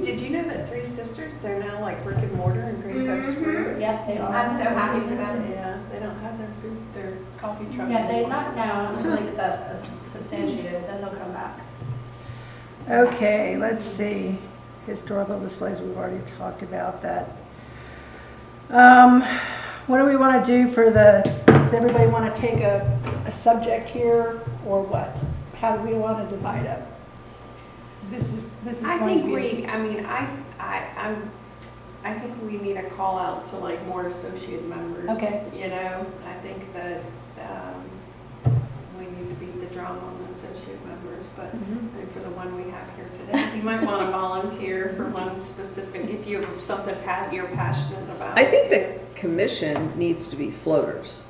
Did you know that Three Sisters, they're now like brick and mortar in Great Cove Springs? Yeah, they are. I'm so happy for them. Yeah, they don't have their food, their coffee truck. Yeah, they, anymore. not now, until they get that substantiated, then they'll come back. Okay, let's see. Historical displays, we've already talked about that. What do we want to do for does everybody want to take a subject here, or what? How do we want to divide up? This is I going to think be. I think we need a call out to like more associate members. Okay. You know, I think that, we need to beat the drum on the associate members, but I Mhm. think for the one we have here today, you might want to volunteer for one specific, if you have something you're passionate about. I think the commission needs to be floaters.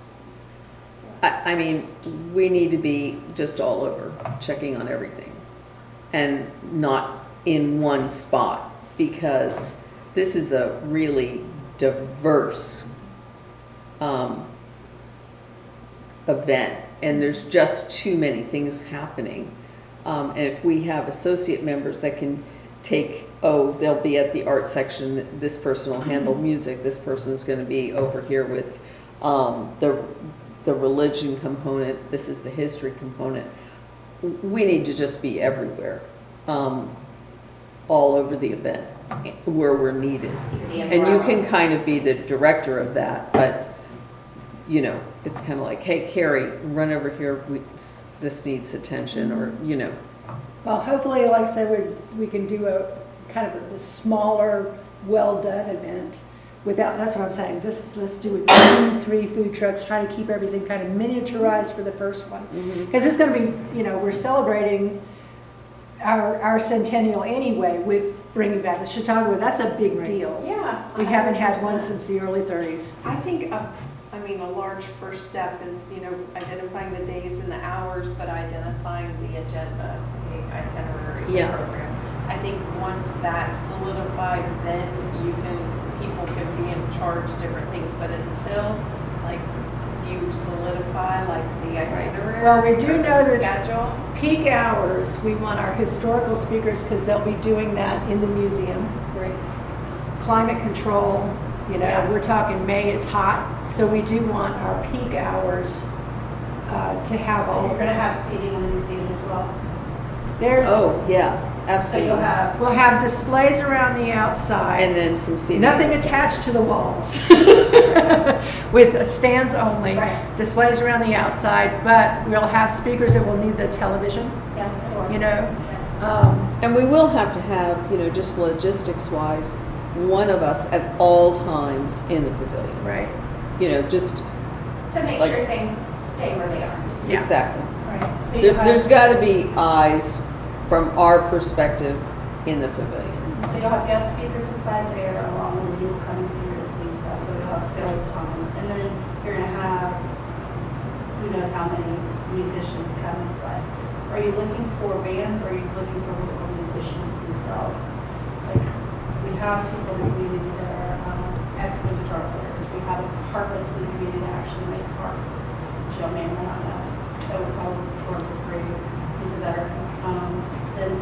I mean, we need to be just all over, checking on everything, and not in one spot, because this is a really diverse event, and there's just too many things happening. And if we have associate members that can take, they'll be at the art section, this person will handle music, this person's going to be over here with the religion component, this is the history component. We need to just be everywhere, all over the event, where we're needed. And you can kind of be the director of that, but, you know, it's kind of like, hey, Carrie, run over here, this needs attention, or, you know. Well, hopefully, like I said, we can do a kind of a smaller, well-done event without, that's what I'm saying, just let's do a 2-3 food trucks, try to keep everything kind of miniaturized for the first one. Because it's going to be, you know, we're celebrating our centennial anyway with bringing back the Chautauqua. That's a big deal. Yeah. We haven't had one 100%. since the early 30s. I think, a large first step is, you know, identifying the days and the hours, but identifying the agenda, the itinerary, the Yeah. program. I think once that's solidified, then people can be in charge of different things, but until, like, you solidify, like, the itinerary. Well, we do or the know that- schedule. Peak hours, we want our historical speakers because they'll be doing that in the museum. Right. Climate control, you know, Yeah. we're talking May, it's hot, so we do want our peak hours to have So all. you're gonna have seating in the museum as well? There's, Oh, yeah, So absolutely. you'll have, we'll have displays around the outside. And then some seating. Nothing attached to the walls, with stands only, Right. displays around the outside, but we'll have speakers that will need the television, yeah, or. you know. Yeah. And we will have to have, you know, just logistics wise, one of us at all times in the pavilion. Right. You know, just, To make Like- sure things stay where they are. Yeah. exactly. Right. So you'll There's have, got to be eyes from our perspective in the pavilion. so you'll have guest speakers inside there along with you coming through to see stuff, so you'll have scheduled times. And then you're gonna have, who knows how many musicians come and play. Are you looking for bands or are you looking for local musicians themselves. Like, we have people in the community that are excellent guitar players. We have a harpist in the community that actually makes harps. Jill may or may not know. That would probably perform for free. He's a veteran. Then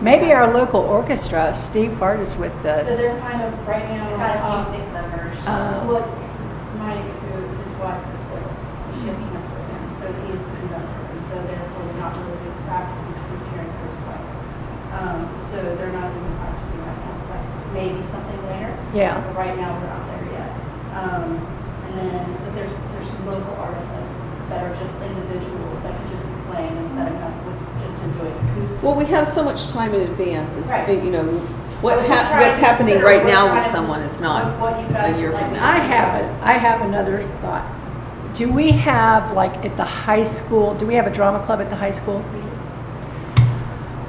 Maybe our local orchestra, Steve Bart is with So the, they're kind of right now. We've got a few sick members. Look, Mike, who his wife is ill, she has cancer, and so he is the conductor, and so therefore we're not really practicing because he's caring for his wife. So they're not even practicing right now. So that may be something later. yeah. But right now we're not there yet. And then, but there's some local artisans that are just individuals that could just be playing and setting up with just enjoying acoustic. Well, we have so much time in advance, it's, Right. you know, I was just trying what's to happening consider right what now kind with of- someone is not what you guys a year would from like now. I have another thought. Do we have, like, at the high school, do we have a drama club at the high school?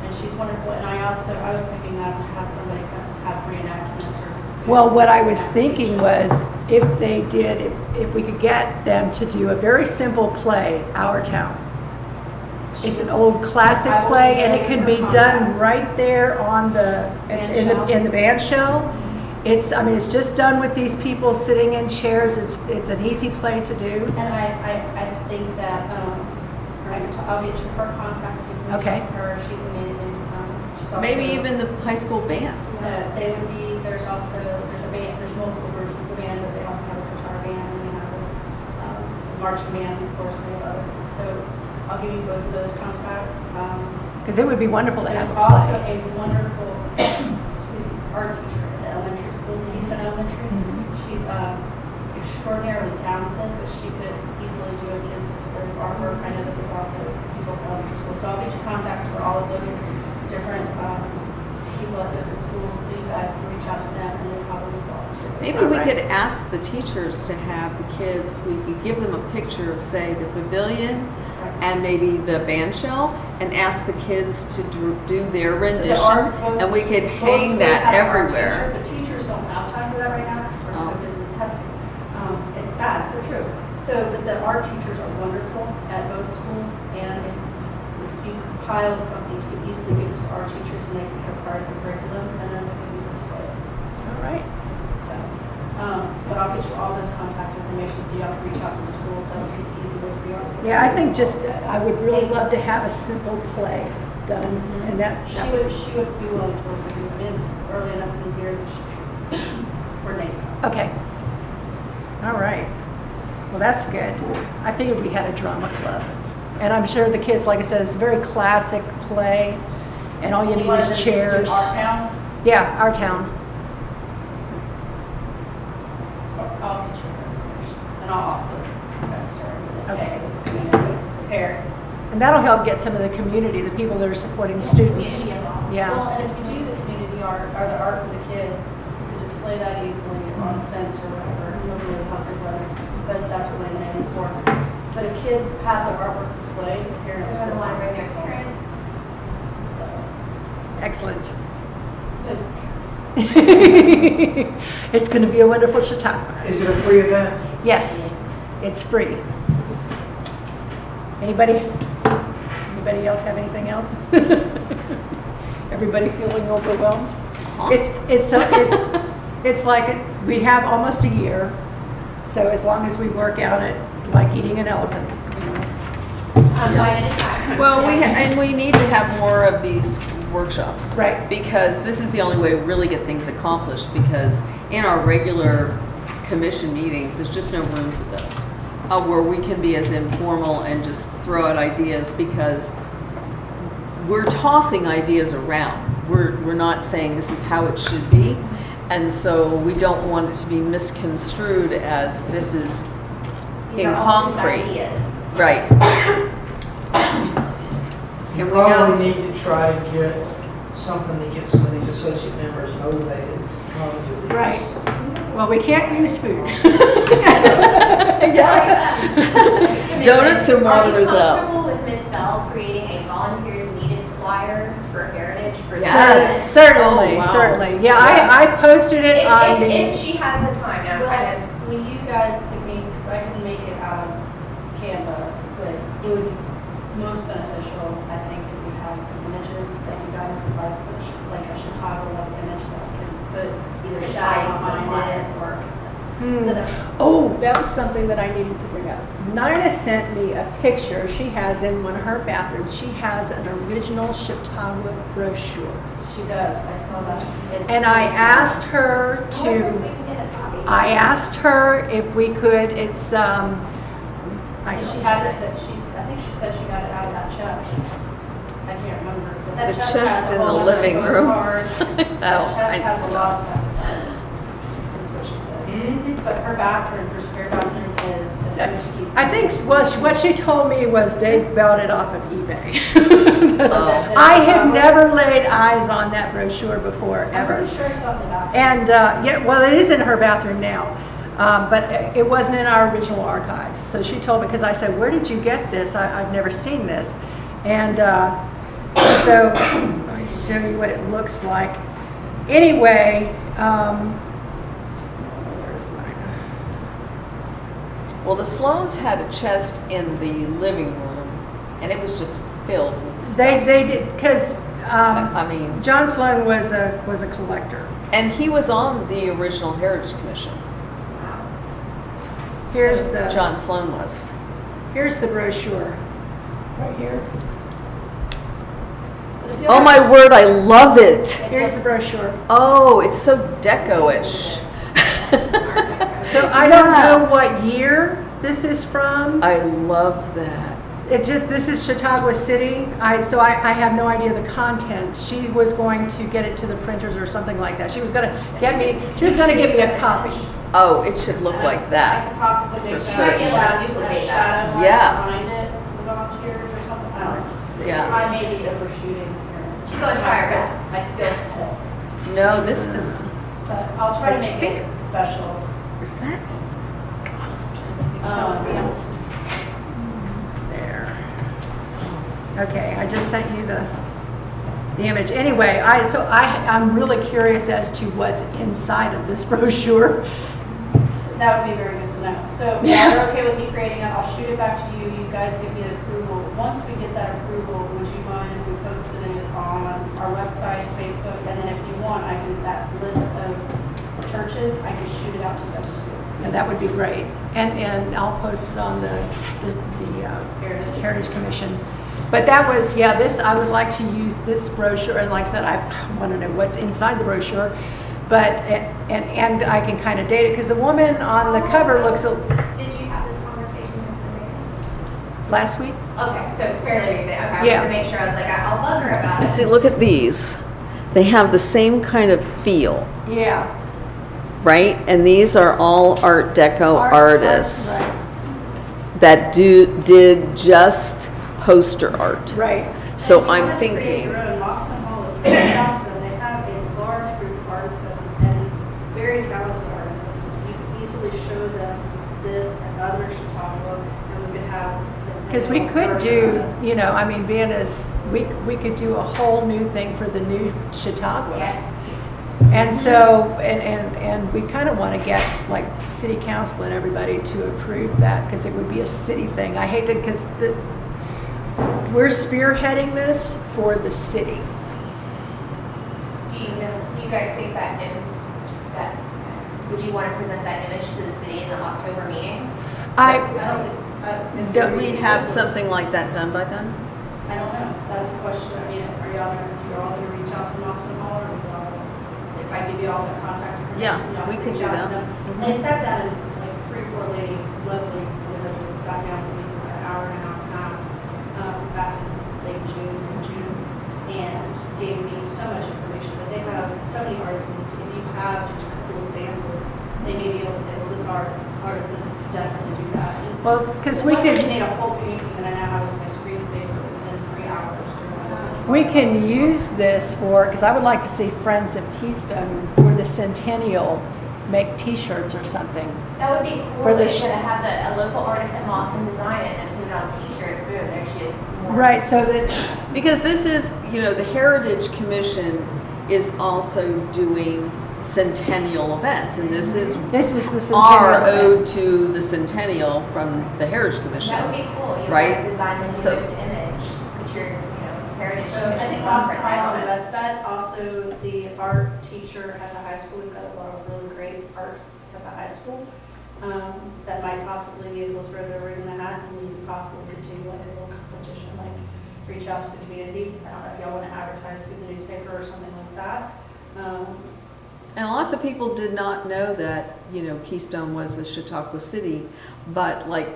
And she's wonderful, and I was thinking that to have somebody come to have reenactments or. Well, what I was thinking was if they did, if we could get them to do a very simple play, Our Town. It's an old classic play and it can be done right there on the, in the band shell. It's, I mean, it's just done with these people sitting in chairs. It's an easy play to do. And I think that, I'll get you her contacts, you can reach Okay. out to her, she's amazing. She's also. Maybe even the high school band. They would be, there's also, there's a band, there's multiple versions of the band, but they also have a guitar band, and they have a marching band, of course, they have other, so I'll give you both of those contacts. Because it would be wonderful to have There's a also play. a wonderful, art teacher at the elementary school, Keystone Elementary. Mhm. She's extraordinarily talented, but she could easily do a kids' display of artwork. I know that there's also people at the elementary school, so I'll get you contacts for all of those different people at different schools, so you guys can reach out to them and they probably volunteer. Maybe we could ask the teachers to have the kids, we could give them a picture of, say, the pavilion and maybe the band shell, and ask the kids to do their rendition, and we could hang that everywhere. The teachers don't have time for that right now because we're so Oh. busy with testing. It's sad, but true. So, but the art teachers are wonderful at both schools, and if you compiled something, you could easily give it to our teachers and they can have part of the curriculum, and then it can be displayed. All right. So, but I'll get you all those contact information so you have to reach out to the schools. That would be the easy way for you all to. Yeah, I think just, I would really love to have a simple play done, and that She would be willing to work with you. It's early enough in the year that she can coordinate. okay. All right. Well, that's good. I figured we had a drama club. And I'm sure the kids, like I said, it's a very classic play, and all you need wanted them is to do chairs. Our Town. Yeah, Our Town. I'll get you her information, and I'll also text her. Okay. This is coming in prepared. And that'll help get some of the community, the people that are supporting the students. Yeah. Well, and if you do the community art, or the art for the kids, you could display that easily on a fence or whatever, you don't really help your brother, but that's what my name is for. But if kids have their artwork displayed, parents They're will gonna want to want bring their parents. So, Excellent. those things. It's going to be a wonderful Chautauqua. Is it a free event? Yes, it's free. Anybody else have anything else? Everybody feeling overwhelmed? It's like we have almost a year, so as long as we work out it, like eating an elephant. I'm going at a time. Well, and we need to have more of these workshops. Right. Because this is the only way we really get things accomplished, because in our regular commission meetings, there's just no room for this. Where we can be as informal and just throw out ideas, because we're tossing ideas around. We're not saying this is how it should be. And so we don't want it to be misconstrued as this is These in are all just concrete. ideas. Right. You And we probably know, need to try to get something to get some of these associate members motivated to come to these. Right. Well, we can't use food. Donuts are more the Are you result. comfortable with Ms. Bell creating a volunteers needed flyer for Heritage? For Yes. Certainly, Oh, wow. certainly. Yeah, I Yes. posted it on If the, she has the time, now Well, kind of, when you guys could meet, because I can make it out of Canva, but it would be most beneficial, I think, if we had some images that So that, Oh, that was something that I needed to bring up. Nina sent me a picture she has in one of her bathrooms. She has an original Chautauqua brochure. she does, I saw that. It's- And I asked her I wonder if we to, can get a copy. I asked her if we could, it's, I She had it, that she, I think she said she got it out of that chest. I can't remember. but that The chest chest has in a the whole living other room. postcard. All That kinds chest of has a lot of stuff. stuff inside it. That's what she said. Mhm. But her bathroom, her spare bathroom is an ode to Keystone. I think what she told me was Dave bought it off of eBay. Oh. I have never laid eyes on that brochure before, I'm ever. pretty sure I saw it in the bathroom. And, yeah, well, it is in her bathroom now, but it wasn't in our original archives. So she told me, because I said, where did you get this? I've never seen this. And so, let me show you what it looks like. Anyway, where's mine? Well, the Sloans had a chest in the living room, and it was just filled with stuff. They did, because I mean, John Sloan was a collector. and he was on the original Heritage Commission. Here's John Sloan was. here's the brochure, right here. But if you Oh ever- my word, I love it. Here's the brochure. Oh, it's so deco-ish. So I don't know what year this is from. I love that. This is Chautauqua City. So I have no idea the content. She was going to get it to the printers or something like that. She was gonna get me a copy. Oh, it should look like I that. could possibly make For that certain. a shadow line Yeah. behind it for volunteers or something. I don't know. Let's see. Yeah. I may be overshooting here. She's gonna try her best. My skill set. No, this is, But I'll try to I make think- it special. is that? Yes. There. Okay, I just sent you the image. Anyway, I'm really curious as to what's inside of this brochure. So that would be very good to know. So, yeah, you're okay with me creating it, I'll shoot it back to you, you guys give me the approval. Once we get that approval, would you mind if we posted it on our website, Facebook, and then if you want, I can, that list of churches, I can shoot it out to them too. And that would be great. And I'll post it on the Heritage. Heritage Commission. But that was, yeah, I would like to use this brochure, and like I said, I want to know what's inside the brochure. But, and I can kind of date it, because the woman on the cover looks, Did you have this conversation with her? last week? Okay, so fairly recent. Okay, I Yeah. wanted to make sure. I was like, I'll bug her about it. See, look at these. They have the same kind of feel, Yeah. right? And these are all Art Deco artists that did just poster art. Right. So And if you I'm wanted to create thinking, your own Boston Hall of Fame, out to them, they have a large group of artisans and very talented artisans. You can easily show them this and other Chautauqua, and we could have. Because we could do, I mean, being as, we could do a whole new thing for the new Chautauqua. Yes. And so, and we kind of want to get like city council and everybody to approve that, because it would be a city thing. I hate to, because we're spearheading this for the city. Do you guys think that would you want to present that image to the city in the October meeting? I do we have something like that done by then? I don't know, that's a question, I mean, you're all gonna reach out to Boston Hall, or if I give you all their contact information? Yeah, y'all we can could reach do out to that. them. They sat down and like 3 or 4 ladies, lovely individuals, sat down with me for an hour and a half, back in late June, and gave me so much information, but they have so many artisans, if you have just a couple examples, they may be able to say, well, this artisan could definitely do that. And Well, because the we one lady could, made a whole painting that I now have as my screensaver within 3 hours. we can use this for, because I would like to see Friends of Keystone for the centennial make T-shirts or something. That would be cool. For the They're sh- gonna have a local artist at Mosman design it and then put it on T-shirts. Boom, there's your more. Right, so that, Because this is, the Heritage Commission is also doing centennial events, and this is this is the our centennial. ode to the centennial from the Heritage Commission. That would be cool. You Right. guys design the So- newest image. Put your, heritage. So I think commission's Boston on Hall is it. the best bet, that. Also, the art teacher at the high school, we've got a lot of really great artists at the high school that might possibly be able to throw their ring in the hat, and we possibly could do like a little competition, like reach out to the community. I don't know if y'all want to advertise through the newspaper or something like that. And lots of people did not know that, you know, Keystone was a Chautauqua city, but like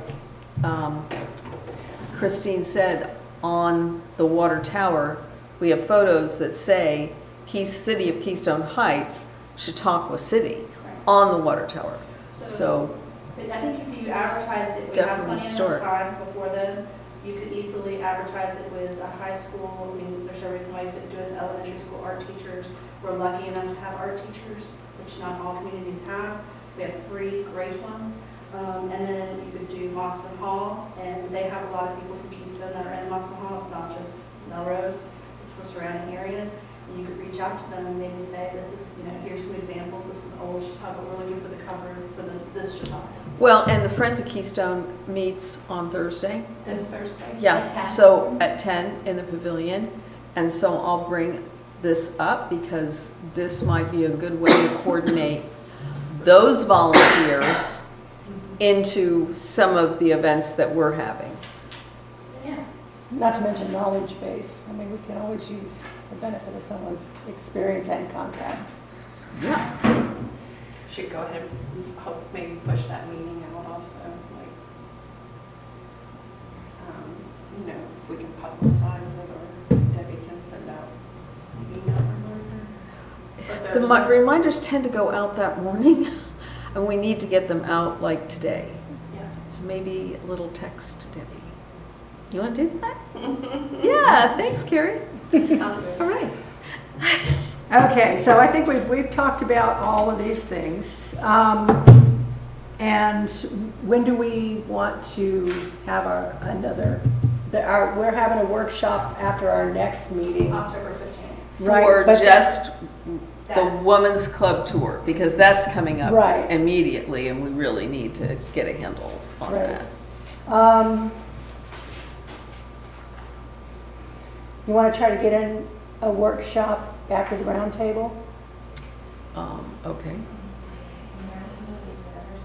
Christine said, on the water tower, we have photos that say City of Keystone Heights, Chautauqua City, on the water tower. So, But I think if you advertised it, we have definitely plenty store of it. time before then. You could easily advertise it with a high school. I mean, there's no reason why you couldn't do it with elementary school art teachers. We're lucky enough to have art teachers, which not all communities have. We have 3 great ones. And then you could do Mossman Hall, and they have a lot of people from Keystone that are in Mossman Hall. It's not just Melrose, it's from surrounding areas. And you could reach out to them and maybe say, this is, you know, here's some examples of some old Chautauqua. We're looking for the cover for this Chautauqua. well, and the Friends of Keystone meets on Thursday. This Thursday. At Yeah, 10. so at 10 in the pavilion. And so I'll bring this up because this might be a good way to coordinate those volunteers into some of the events that we're having. Yeah. Not to mention knowledge base. I mean, we can always use the benefit of someone's experience and contacts. Yeah. Should go ahead and hope, maybe push that meeting out also, like, you know, if we can publicize it, or Debbie can send out an email reminder. The reminders tend to go out that morning, and we need to get them out like today. Yeah. So maybe a little text to Debbie. You want to do that? Yeah, thanks, Carrie. All right. Okay, so I think we've talked about all of these things. And when do we want to have we're having a workshop after our next meeting. October 15th. Right, For but just the That's- Women's Club Tour, because that's coming up Right. immediately, and we really need to get a handle on Right. that. You want to try to get in a workshop after the roundtable? Okay.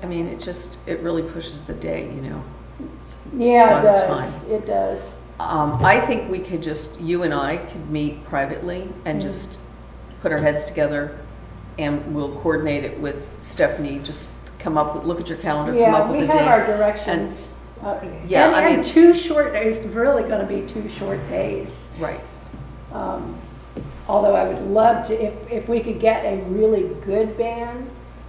I mean, it really pushes the day, you know. It's a Yeah, lot it of does. time. It does. I think we could you and I could meet privately and just put our heads together, and we'll coordinate it with Stephanie. Just look at your calendar, come Yeah, up with we a have our day. directions. Yeah, I mean- and 2 short days, really going to be 2 short days. Right. Although I would love to, if we could get a really good band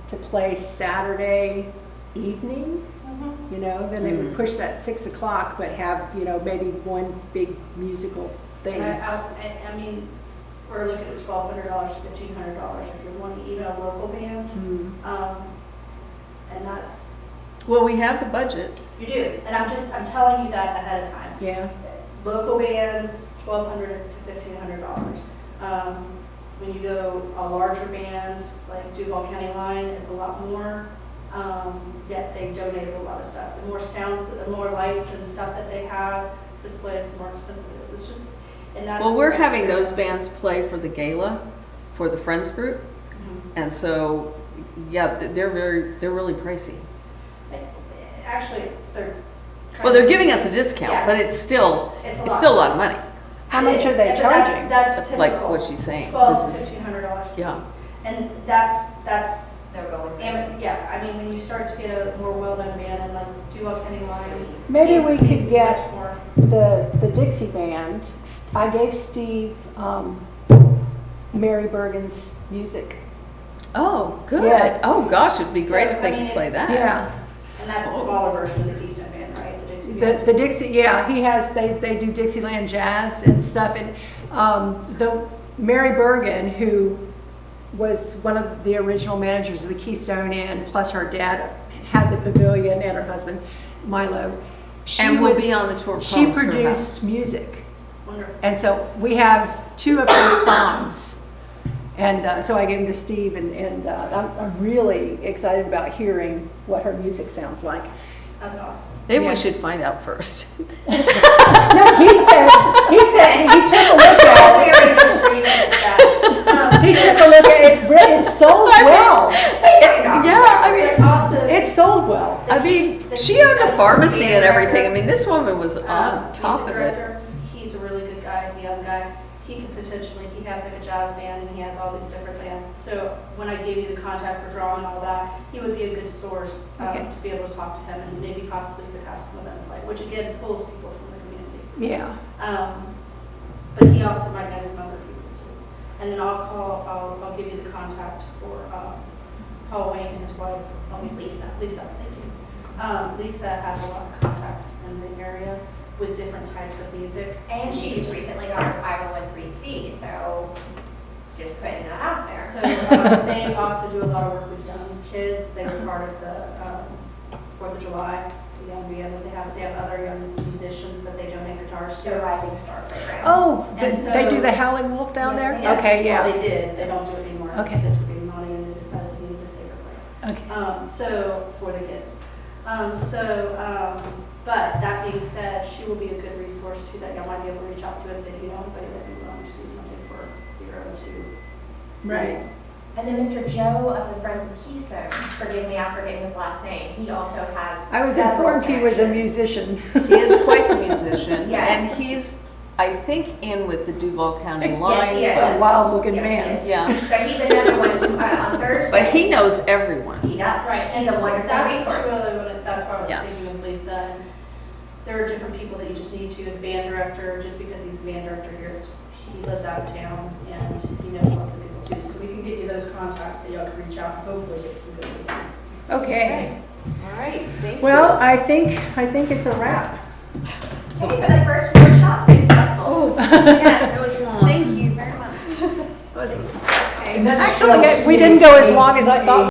to play Saturday evening, you know, then they would push that 6 o'clock, but have, you know, maybe one big musical thing. I mean, we're looking at $1,200 to $1,500 if you want to even a local band. And that's, Well, we have the budget. you do. And I'm telling you that ahead of time. Yeah, Local bands, $1,200 to $1,500. When you go a larger band, like Duval County Line, it's a lot more. Yet they donated a lot of stuff. The more sounds, the more lights and stuff that they have displays, the more expensive it is. It's just, and that's. Well, we're having those bands play for the gala, for the Friends group, and so, yeah, they're really pricey. Actually, they're. Well, they're giving us a discount, Yeah. but it's still It's a lot of money. how much are they But charging? That's That's typical. like what she's saying. $1,200 This to is, $1,500. yeah. And that's, They're going. yeah, I mean, when you start to get a more well-known band and like Duval County Line. Maybe is- we could is get much more- the Dixie Band. I gave Steve Mary Bergen's music. Oh, good. Yeah. Oh, gosh, it'd be So, great if they I mean, could play that. Yeah. And that's a smaller version of the Keystone Band, right? The Dixie Band. The Dixie, yeah, they do Dixieland jazz and stuff, and the Mary Bergen, who was one of the original managers of the Keystone Inn, plus her dad had the pavilion, and her husband Milo. And will be on the tour. She Palms, her produced house. music, Wonderful. and so we have 2 of her songs. And so I gave them to Steve, and I'm really excited about hearing what her music sounds like. That's awesome. Maybe Yeah. we should find out first. No, he said he took a look at it. We're in the street and it's that. to look at it. It's sold well. Yeah, I mean, But also, It's sold well. I mean, she owned a pharmacy and everything. I mean, this woman was on top of it. He's a really good guy, he's a young guy. He could potentially, he has like a jazz band and he has all these different bands. So when I gave you the contact for drawing and all that, he would be a good source Okay. to be able to talk to him and maybe possibly could have some of them play, which again pulls people from the community. Yeah. But he also might know some other people too. And then I'll give you the contact for Paul Wayne and his wife, Lisa, thank you. Lisa has a lot of contacts in the area with different types of music. And she just recently got her 501(c), so just putting that out there. So they also do a lot of work with young kids. They were part of the 4th of July, the young band that they have other young musicians that they donate guitars The to. Rising Star program. Oh, And they do so- the Howling Wolf down Yes, there? yes. Okay, Well, yeah. they did. They don't do it anymore. Okay. Kids were getting money and they decided they needed a safer place. Okay. So for the kids. But that being said, she will be a good resource too that y'all might be able to reach out to and say, do you know anybody that would be willing to do something for 0 to. Right. And then Mr. Joe of the Friends of Keystone, forgive me, I'm forgetting his last name, he also has I was several informed he was a connections. musician. He is quite the musician. Yes. And he's, I think, in with the Duval County Yes, line. he is. but- A wild-looking Yes, he man. is. Yeah, So he's another one to, on Thursday. but he knows everyone. He does. He's a wonderful resource. That's why I was Yes. thinking of Lisa. And there are different people that you just need to, the band director, just because he's the band director here, he lives out of town and he knows lots of people too. So we can get you those contacts so y'all can reach out and hopefully get some good meetings. Okay. All right, thank you. Well, I think it's a wrap. Hey, for the first workshop, successful. Yes, It was long. thank you very much. And that's Actually, still we didn't go as long as I CHA thought